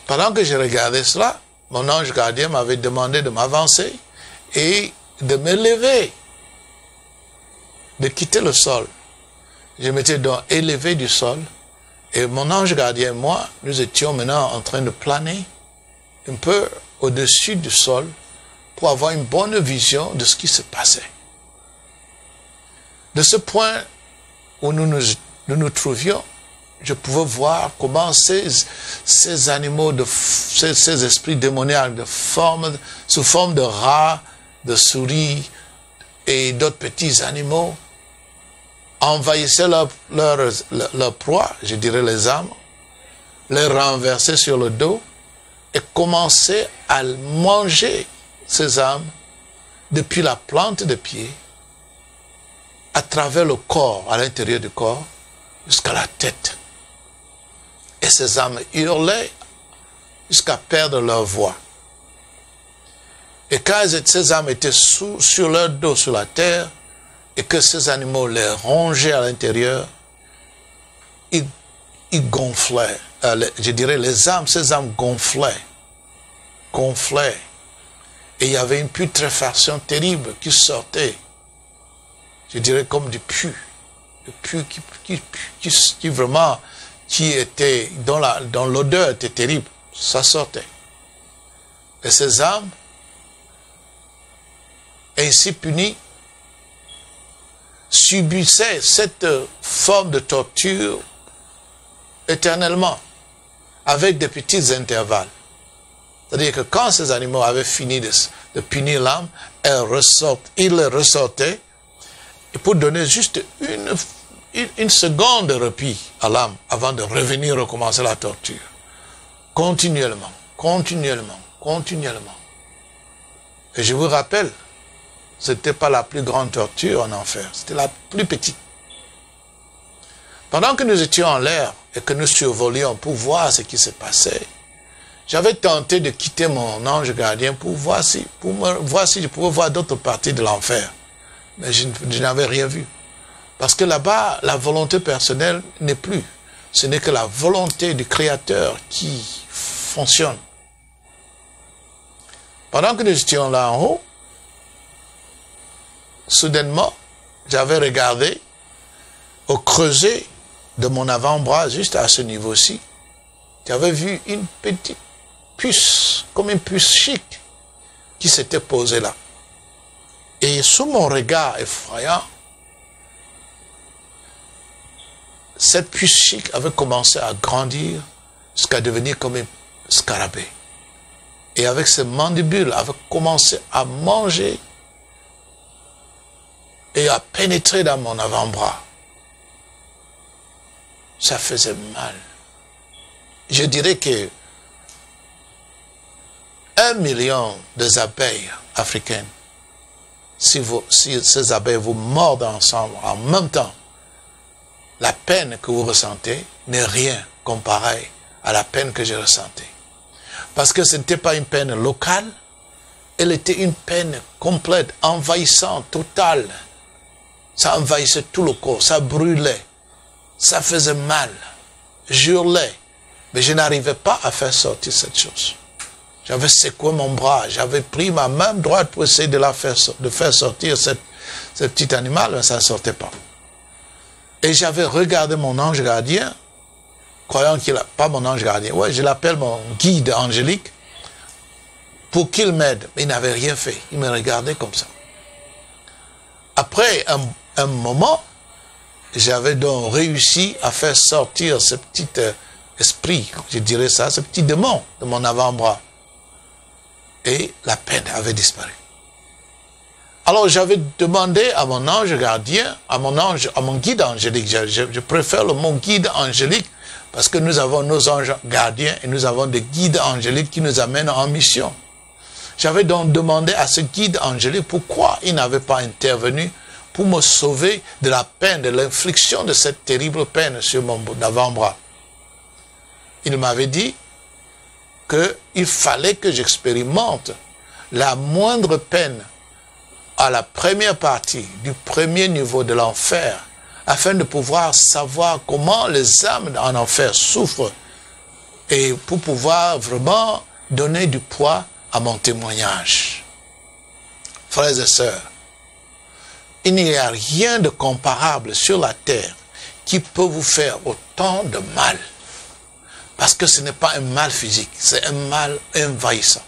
Pendant que je regardais cela, mon ange gardien m'avait demandé de m'avancer et de me lever, de quitter le sol Je m'étais donc élevé du sol. Et mon ange gardien et moi, nous étions maintenant en train de planer un peu au-dessus du sol pour avoir une bonne vision de ce qui se passait. De ce point où nous nous trouvions, je pouvais voir comment ces animaux, ces esprits démoniaques sous forme de rats, de souris et d'autres petits animaux, envahissaient leur proie, je dirais les âmes, les renversaient sur le dos et commençaient à manger ces âmes depuis la plante des pieds, à travers le corps, à l'intérieur du corps, jusqu'à la tête. Et ces âmes hurlaient jusqu'à perdre leur voix. Et quand ces âmes étaient sur leur dos, sur la terre, et que ces animaux les rongeaient à l'intérieur, ils gonflaient. Je dirais ces âmes gonflaient. Et il y avait une putréfaction terrible qui sortait. Je dirais comme du pu. Le pu qui vraiment, dont l'odeur était terrible. Ça sortait. Et ces âmes, ainsi punies, subissaient cette forme de torture éternellement, avec des petits intervalles. C'est-à-dire que quand ces animaux avaient fini de punir l'âme, ils les ressortaient, et pour donner juste une seconde de répit à l'âme, avant de revenir recommencer la torture. Continuellement. Et je vous rappelle, ce n'était pas la plus grande torture en enfer, c'était la plus petite. Pendant que nous étions en l'air et que nous survolions pour voir ce qui se passait, j'avais tenté de quitter mon ange gardien pour voir si je pouvais voir d'autres parties de l'enfer. Mais je n'avais rien vu. Parce que là-bas, la volonté personnelle n'est plus. Ce n'est que la volonté du Créateur qui fonctionne. Pendant que nous étions là en haut, soudainement, j'avais regardé au creuset de mon avant-bras, juste à ce niveau-ci, j'avais vu une petite puce, comme une puce chic, qui s'était posée là. Et sous mon regard effrayant, cette puce chic avait commencé à grandir jusqu'à devenir comme un scarabée. Et avec ses mandibules, avait commencé à manger et à pénétrer dans mon avant-bras. Ça faisait mal. Je dirais que 1 million d'abeilles africaines, si ces abeilles vous mordent ensemble en même temps, la peine que vous ressentez n'est rien comparé à la peine que je ressentais. Parce que ce n'était pas une peine locale, elle était une peine complète, envahissante, totale. Ça envahissait tout le corps, ça brûlait, ça faisait mal, j'hurlais, mais je n'arrivais pas à faire sortir cette chose. J'avais secoué mon bras, j'avais pris ma main droite pour essayer de faire sortir ce petit animal, mais ça ne sortait pas. Et j'avais regardé mon ange gardien, croyant qu'il n'a pas mon ange gardien, ouais, je l'appelle mon guide angélique, pour qu'il m'aide, mais il n'avait rien fait, il me regardait comme ça. Après un moment, j'avais donc réussi à faire sortir ce petit esprit, je dirais ça, ce petit démon de mon avant-bras. Et la peine avait disparu. Alors j'avais demandé à mon ange gardien, à mon guide angélique, je préfère le mot guide angélique, parce que nous avons nos anges gardiens et nous avons des guides angéliques qui nous amènent en mission. J'avais donc demandé à ce guide angélique pourquoi il n'avait pas intervenu pour me sauver de la peine, de l'infliction de cette terrible peine sur mon avant-bras. Il m'avait dit qu'il fallait que j'expérimente la moindre peine à la première partie du premier niveau de l'enfer, afin de pouvoir savoir comment les âmes en enfer souffrent et pour pouvoir vraiment donner du poids à mon témoignage. Frères et sœurs, il n'y a rien de comparable sur la terre qui peut vous faire autant de mal. Parce que ce n'est pas un mal physique, c'est un mal envahissant.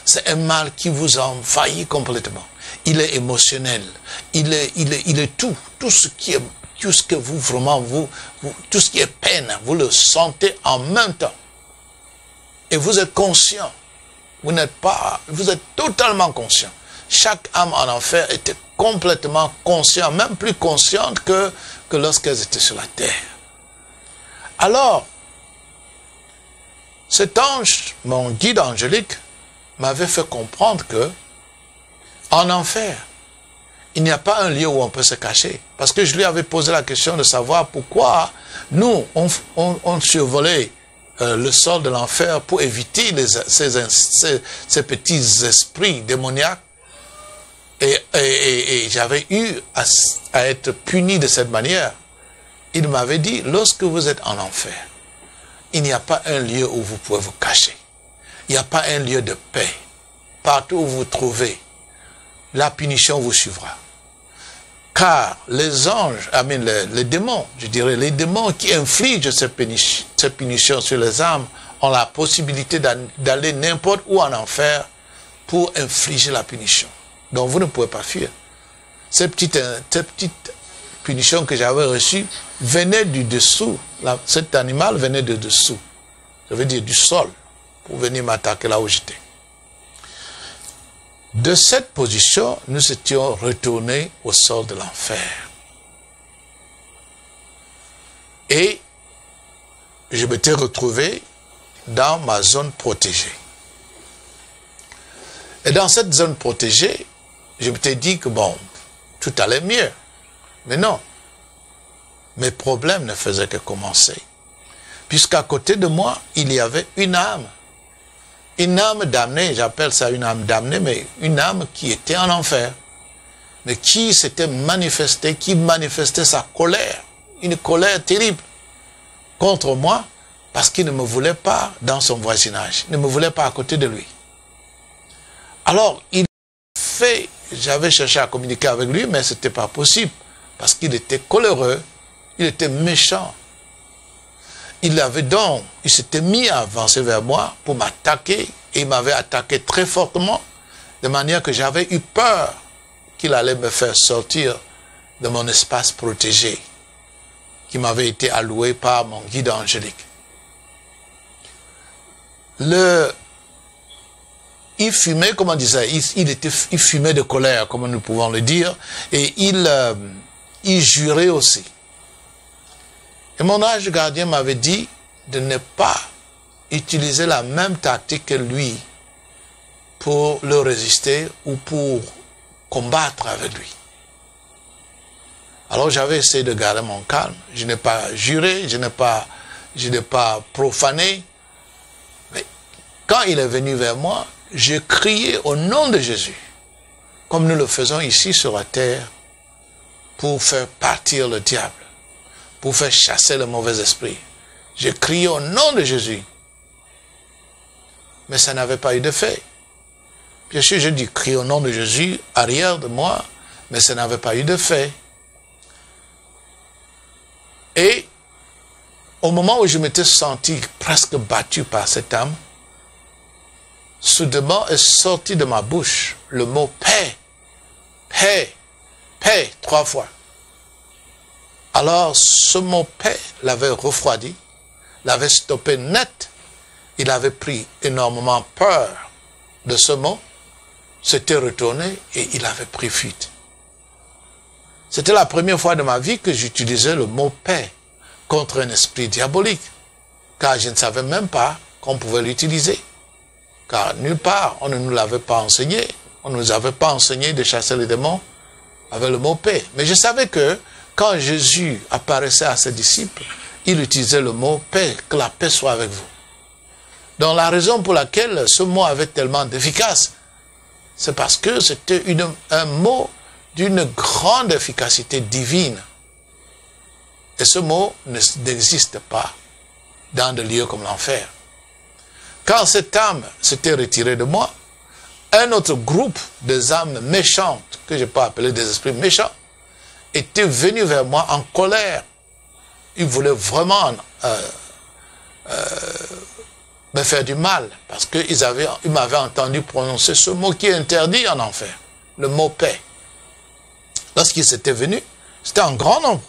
C'est un mal qui vous envahit complètement. Il est émotionnel, il est tout ce qui est, tout ce que vous vraiment, tout ce qui est peine, vous le sentez en même temps. Et vous êtes conscient, vous êtes totalement conscient. Chaque âme en enfer était complètement consciente, même plus consciente que lorsqu'elles étaient sur la terre. Alors, cet ange, mon guide angélique, m'avait fait comprendre que, en enfer, il n'y a pas un lieu où on peut se cacher. Parce que je lui avais posé la question de savoir pourquoi nous, on survolait le sol de l'enfer pour éviter ces petits esprits démoniaques. Et j'avais eu à être puni de cette manière. Il m'avait dit, lorsque vous êtes en enfer, il n'y a pas un lieu où vous pouvez vous cacher. Il n'y a pas un lieu de paix. Partout où vous vous trouvez, la punition vous suivra. Car les anges, les démons, je dirais, les démons qui infligent ces punitions sur les âmes ont la possibilité d'aller n'importe où en enfer pour infliger la punition. Donc vous ne pouvez pas fuir. Ces petites punitions que j'avais reçues venaient du dessous. Cet animal venait de dessous. Ça veut dire du sol, pour venir m'attaquer là où j'étais. De cette position, nous étions retournés au sol de l'enfer. Et je m'étais retrouvé dans ma zone protégée. Et dans cette zone protégée, je m'étais dit que bon, tout allait mieux. Mais non, mes problèmes ne faisaient que commencer. Puisqu'à côté de moi, il y avait une âme. Une âme damnée, j'appelle ça une âme damnée, mais une âme qui était en enfer. Mais qui s'était manifestée, qui manifestait sa colère. Une colère terrible contre moi, parce qu'il ne me voulait pas dans son voisinage. Il ne me voulait pas à côté de lui. Alors, j'avais cherché à communiquer avec lui, mais ce n'était pas possible. Parce qu'il était coléreux, il était méchant. Il s'était mis à avancer vers moi pour m'attaquer, et il m'avait attaqué très fortement, de manière que j'avais eu peur qu'il allait me faire sortir de mon espace protégé, qui m'avait été alloué par mon guide angélique. Il fumait, comment on disait, il fumait de colère, comme nous pouvons le dire, et il jurait aussi. Et mon ange gardien m'avait dit de ne pas utiliser la même tactique que lui pour le résister ou pour combattre avec lui. Alors j'avais essayé de garder mon calme. Je n'ai pas juré, je n'ai pas profané. Mais quand il est venu vers moi, j'ai crié au nom de Jésus, comme nous le faisons ici sur la terre, pour faire partir le diable, pour faire chasser le mauvais esprit. J'ai crié au nom de Jésus. Mais ça n'avait pas eu d'effet. Bien sûr, je dis crier au nom de Jésus, arrière de moi, mais ça n'avait pas eu d'effet. Et au moment où je m'étais senti presque battu par cette âme, soudainement est sorti de ma bouche le mot paix, paix, paix, 3 fois. Alors ce mot paix l'avait refroidi, l'avait stoppé net. Il avait pris énormément peur de ce mot, s'était retourné et il avait pris fuite. C'était la première fois de ma vie que j'utilisais le mot paix contre un esprit diabolique, car je ne savais même pas qu'on pouvait l'utiliser. Car nulle part, on ne nous l'avait pas enseigné. On ne nous avait pas enseigné de chasser les démons avec le mot paix. Mais je savais que quand Jésus apparaissait à ses disciples, il utilisait le mot paix, que la paix soit avec vous. Donc la raison pour laquelle ce mot avait tellement d'efficace, c'est parce que c'était un mot d'une grande efficacité divine. Et ce mot n'existe pas dans des lieux comme l'enfer. Quand cette âme s'était retirée de moi, un autre groupe des âmes méchantes, que je peux appeler des esprits méchants, était venu vers moi en colère il voulait vraiment me faire du mal, parce qu'ils m'avaient entendu prononcer ce mot qui est interdit en enfer, le mot paix. Lorsqu'ils étaient venus, c'était un grand nombre.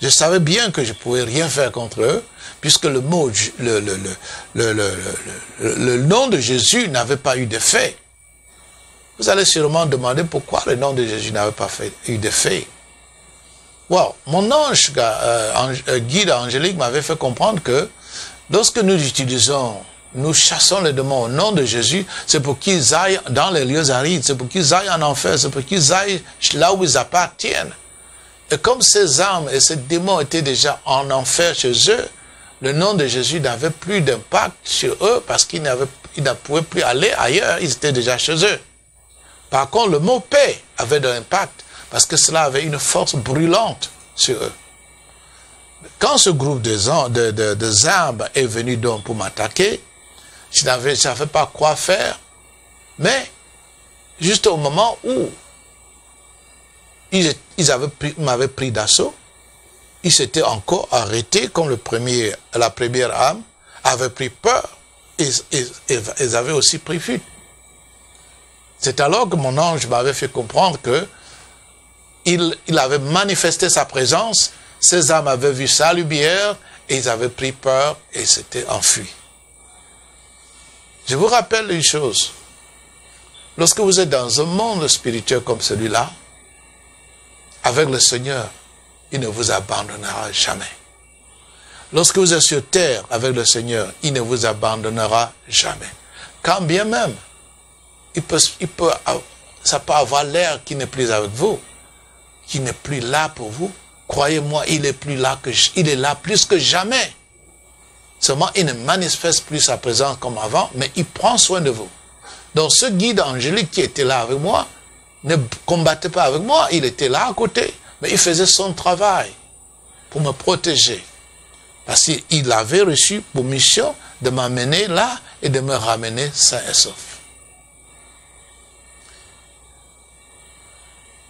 Je savais bien que je ne pouvais rien faire contre eux, puisque le mot, le nom de Jésus n'avait pas eu d'effet. Vous allez sûrement demander pourquoi le nom de Jésus n'avait pas eu d'effet. Wow. Mon ange, guide angélique m'avait fait comprendre que lorsque nous chassons les démons au nom de Jésus, c'est pour qu'ils aillent dans les lieux arides, c'est pour qu'ils aillent en enfer, c'est pour qu'ils aillent là où ils appartiennent. Et comme ces âmes et ces démons étaient déjà en enfer chez eux, le nom de Jésus n'avait plus d'impact sur eux parce qu'ils ne pouvaient plus aller ailleurs, ils étaient déjà chez eux. Par contre, le mot paix avait de l'impact parce que cela avait une force brûlante sur eux. Quand ce groupe de âmes est venu donc pour m'attaquer, je ne savais pas quoi faire, mais juste au moment où ils m'avaient pris d'assaut, ils s'étaient encore arrêtés comme la première âme avait pris peur et ils avaient aussi pris fuite. C'est alors que mon ange m'avait fait comprendre que il avait manifesté sa présence, ces âmes avaient vu sa lumière et ils avaient pris peur et s'étaient enfuis. Je vous rappelle une chose, lorsque vous êtes dans un monde spirituel comme celui-là, avec le Seigneur, il ne vous abandonnera jamais. Lorsque vous êtes sur terre avec le Seigneur, il ne vous abandonnera jamais. Quand bien même, ça peut avoir l'air qu'il n'est plus avec vous, qu'il n'est plus là pour vous. Croyez-moi, il est là plus que jamais. Seulement, il ne manifeste plus sa présence comme avant, mais il prend soin de vous. Donc, ce guide angélique qui était là avec moi, ne combattait pas avec moi, il était là à côté, mais il faisait son travail pour me protéger. Parce qu'il avait reçu pour mission de m'amener là et de me ramener sain et sauf.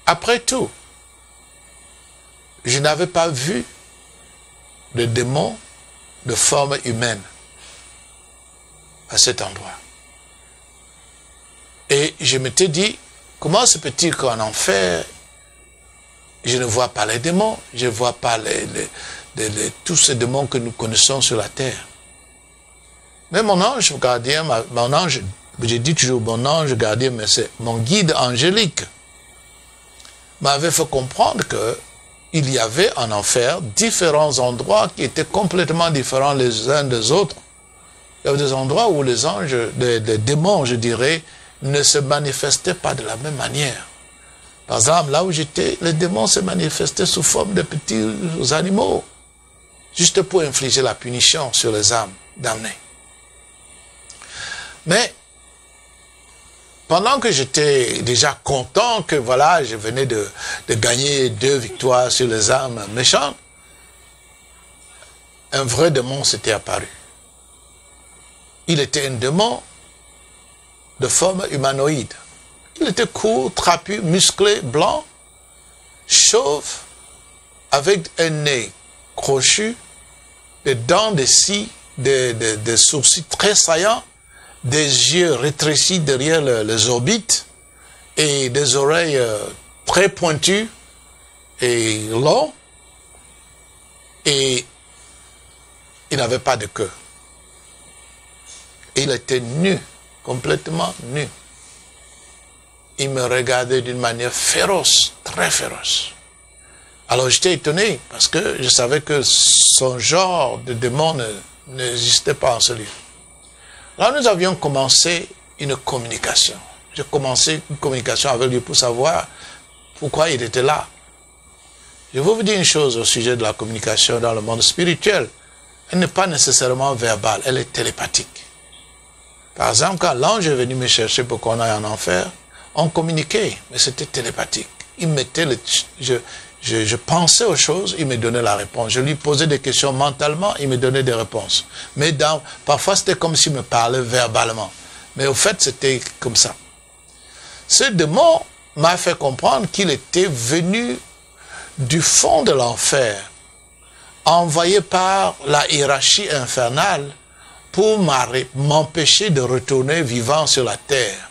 Après tout, je n'avais pas vu de démon de forme humaine à cet endroit. Et je m'étais dit, comment se peut-il qu'en enfer, je ne vois pas les démons, je ne vois pas tous ces démons que nous connaissons sur la terre. Mais mon ange gardien, je dis toujours mon ange gardien, mais c'est mon guide angélique, m'avait fait comprendre qu'il y avait en enfer différents endroits qui étaient complètement différents les uns des autres. Il y avait des endroits où les anges, les démons, je dirais, ne se manifestaient pas de la même manière. Par exemple, là où j'étais, les démons se manifestaient sous forme de petits animaux, juste pour infliger la punition sur les âmes damnées. Mais, pendant que j'étais déjà content que voilà, je venais de gagner 2 victoires sur les âmes méchantes, un vrai démon s'était apparu. Il était un démon de forme humanoïde. Il était court, trapu, musclé, blanc, chauve, avec un nez crochu, des dents de scie, des sourcils très saillants, des yeux rétrécis derrière les orbites et des oreilles très pointues et longues, et il n'avait pas de queue. Et il était nu, complètement nu. Il me regardait d'une manière féroce, très féroce. Alors j'étais étonné parce que je savais que son genre de démon n'existait pas en celui. Alors nous avions commencé une communication. J'ai commencé une communication avec lui pour savoir pourquoi il était là. Je vais vous dire une chose au sujet de la communication dans le monde spirituel. Elle n'est pas nécessairement verbale, elle est télépathique. Par exemple, quand l'ange est venu me chercher pour qu'on aille en enfer, on communiquait, mais c'était télépathique. Il mettait je pensais aux choses, il me donnait la réponse. Je lui posais des questions mentalement, il me donnait des réponses. Mais parfois, c'était comme s'il me parlait verbalement. Mais au fait, c'était comme ça. Ce démon m'a fait comprendre qu'il était venu du fond de l'enfer envoyé par la hiérarchie infernale pour m'empêcher de retourner vivant sur la terre.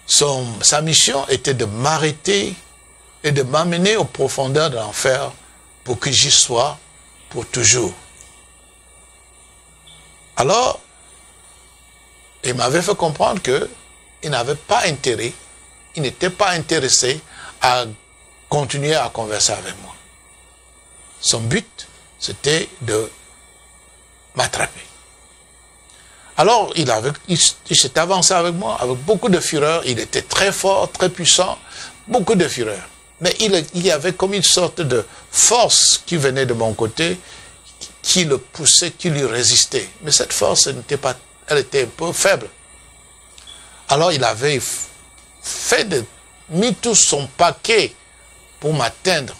Sa mission était de m'arrêter et de m'amener aux profondeurs de l'enfer pour que j'y sois pour toujours. Alors, il m'avait fait comprendre qu'il n'avait pas intérêt, il n'était pas intéressé à continuer à converser avec moi. Son but, c'était de m'attraper. Alors, il s'est avancé avec moi, avec beaucoup de fureur. Il était très fort, très puissant, beaucoup de fureur. Mais il y avait comme une sorte de force qui venait de mon côté, qui le poussait, qui lui résistait. Mais cette force, elle était un peu faible. Alors, il avait mis tout son paquet pour m'atteindre.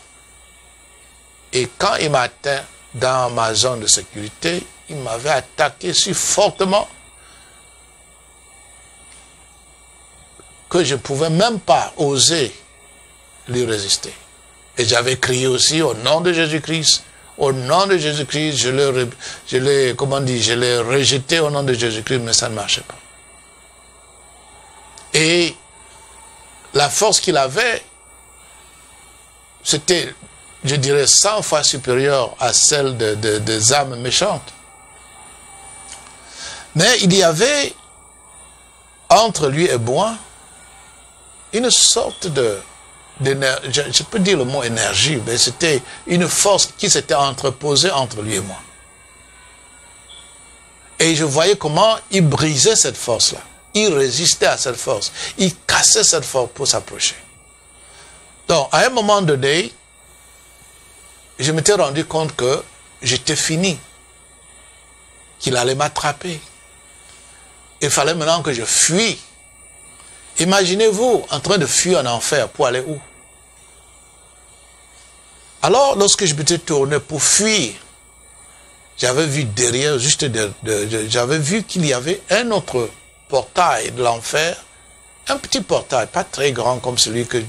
Et quand il m'a atteint dans ma zone de sécurité, il m'avait attaqué si fortement que je ne pouvais même pas oser lui résister. Et j'avais crié aussi au nom de Jésus-Christ. Au nom de Jésus-Christ, je l'ai rejeté au nom de Jésus-Christ, mais ça ne marchait pas. Et la force qu'il avait, c'était, je dirais, 100 fois supérieure à celle des âmes méchantes. Mais il y avait entre lui et moi une sorte je peux dire le mot énergie, mais c'était une force qui s'était entreposée entre lui et moi. Et je voyais comment il brisait cette force-là. Il résistait à cette force. Il cassait cette force pour s'approcher. Donc, à un moment donné, je m'étais rendu compte que j'étais fini. Qu'il allait m'attraper. Il fallait maintenant que je fuis. Imaginez-vous en train de fuir en enfer pour aller où? Alors, lorsque je m'étais tourné pour fuir, j'avais vu derrière, j'avais vu qu'il y avait un autre portail de l'enfer, un petit portail, pas très grand comme celui que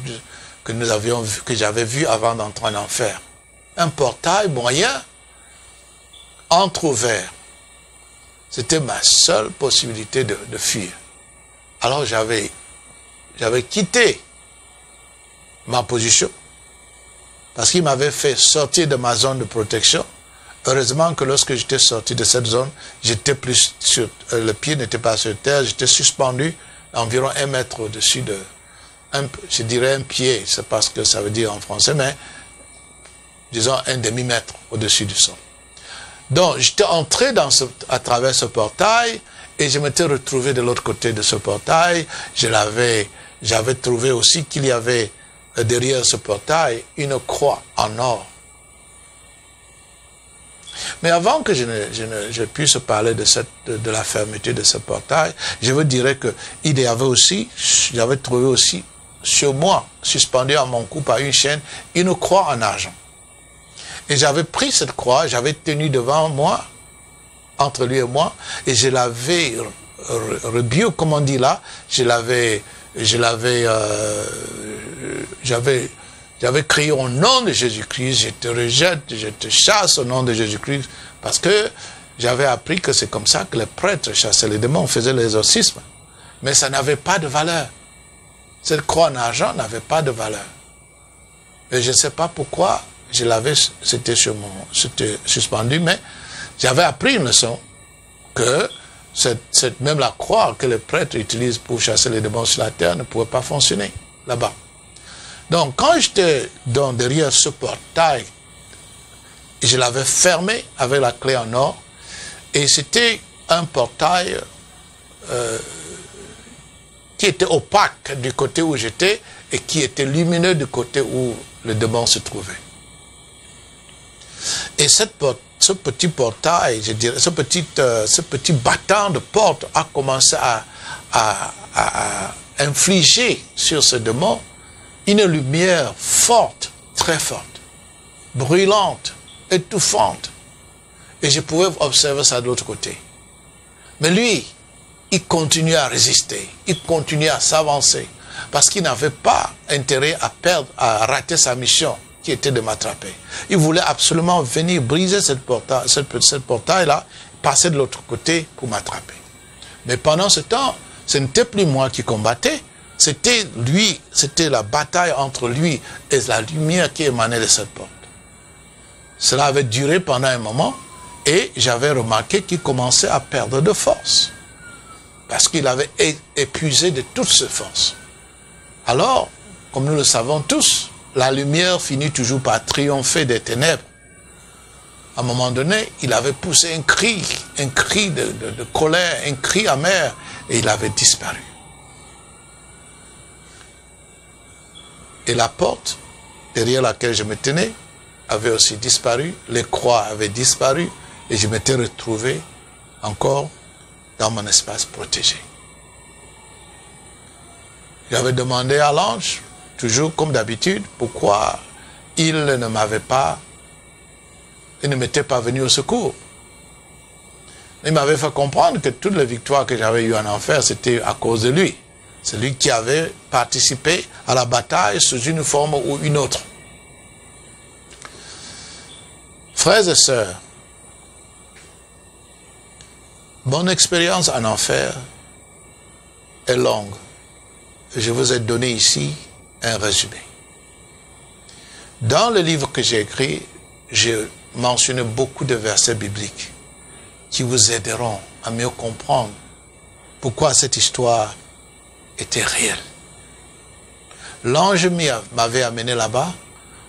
j'avais vu avant d'entrer en enfer. Un portail moyen, entrouvert. C'était ma seule possibilité de fuir. Alors j'avais quitté ma position parce qu'il m'avait fait sortir de ma zone de protection. Heureusement que lorsque j'étais sorti de cette zone, j'étais plus sur, le pied n'était pas sur terre, j'étais suspendu environ 1 mètre au-dessus je dirais un pied, c'est pas ce que ça veut dire en français, mais disons 1 demi-mètre au-dessus du sol. Donc, j'étais entré à travers ce portail et je m'étais retrouvé de l'autre côté de ce portail. J'avais trouvé aussi qu'il y avait derrière ce portail une croix en or. Mais avant que je puisse parler de la fermeté de ce portail, je vous dirais que j'avais trouvé aussi sur moi, suspendu à mon cou par une chaîne, une croix en argent. Et j'avais pris cette croix, j'avais tenu devant moi, entre lui et moi, et je l'avais rebuke, comme on dit là, j'avais crié au nom de Jésus-Christ, je te rejette, je te chasse au nom de Jésus-Christ, parce que j'avais appris que c'est comme ça que les prêtres chassaient les démons, faisaient l'exorcisme. Mais ça n'avait pas de valeur. Cette croix en argent n'avait pas de valeur. Et je ne sais pas pourquoi c'était suspendu, mais j'avais appris une leçon que même la croix que les prêtres utilisent pour chasser les démons sur la terre ne pouvait pas fonctionner là-bas. Donc, quand j'étais derrière ce portail, je l'avais fermé avec la clé en or, et c'était un portail qui était opaque du côté où j'étais et qui était lumineux du côté où le démon se trouvait. Et ce petit portail, je dirais, ce petit battant de porte a commencé à infliger sur ce démon une lumière forte, très forte, brûlante, étouffante. Et je pouvais observer ça de l'autre côté. Mais lui, il continuait à résister, il continuait à s'avancer, parce qu'il n'avait pas intérêt à rater sa mission. qui était de m'attraper. Il voulait absolument venir briser cette portail-là, passer de l'autre côté pour m'attraper. Mais pendant ce temps, ce n'était plus moi qui combattais, c'était lui, c'était la bataille entre lui et la lumière qui émanait de cette porte. Cela avait duré pendant un moment et j'avais remarqué qu'il commençait à perdre de force. Parce qu'il avait épuisé de toutes ses forces. Alors, comme nous le savons tous, la lumière finit toujours par triompher des ténèbres. À un moment donné, il avait poussé un cri de colère, un cri amer, et il avait disparu. Et la porte, derrière laquelle je me tenais, avait aussi disparu, les croix avaient disparu, et je m'étais retrouvé encore dans mon espace protégé. J'avais demandé à l'ange, toujours comme d'habitude, pourquoi il ne m'était pas venu au secours. Il m'avait fait comprendre que toutes les victoires que j'avais eues en enfer, c'était à cause de lui. C'est lui qui avait participé à la bataille sous une forme ou une autre. Frères et sœurs, mon expérience en enfer est longue. Je vous ai donné ici un résumé. Dans le livre que j'ai écrit, j'ai mentionné beaucoup de versets bibliques qui vous aideront à mieux comprendre pourquoi cette histoire était réelle. L'ange m'avait amené là-bas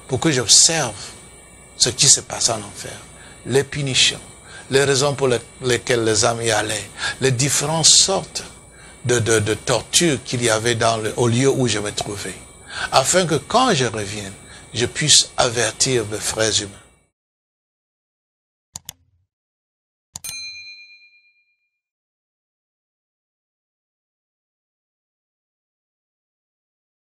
pour que j'observe ce qui se passe en enfer, les punitions, les raisons pour lesquelles les âmes y allaient, les différentes sortes de tortures qu'il y avait au lieu où je me trouvais, afin que quand je revienne, je puisse avertir mes frères humains.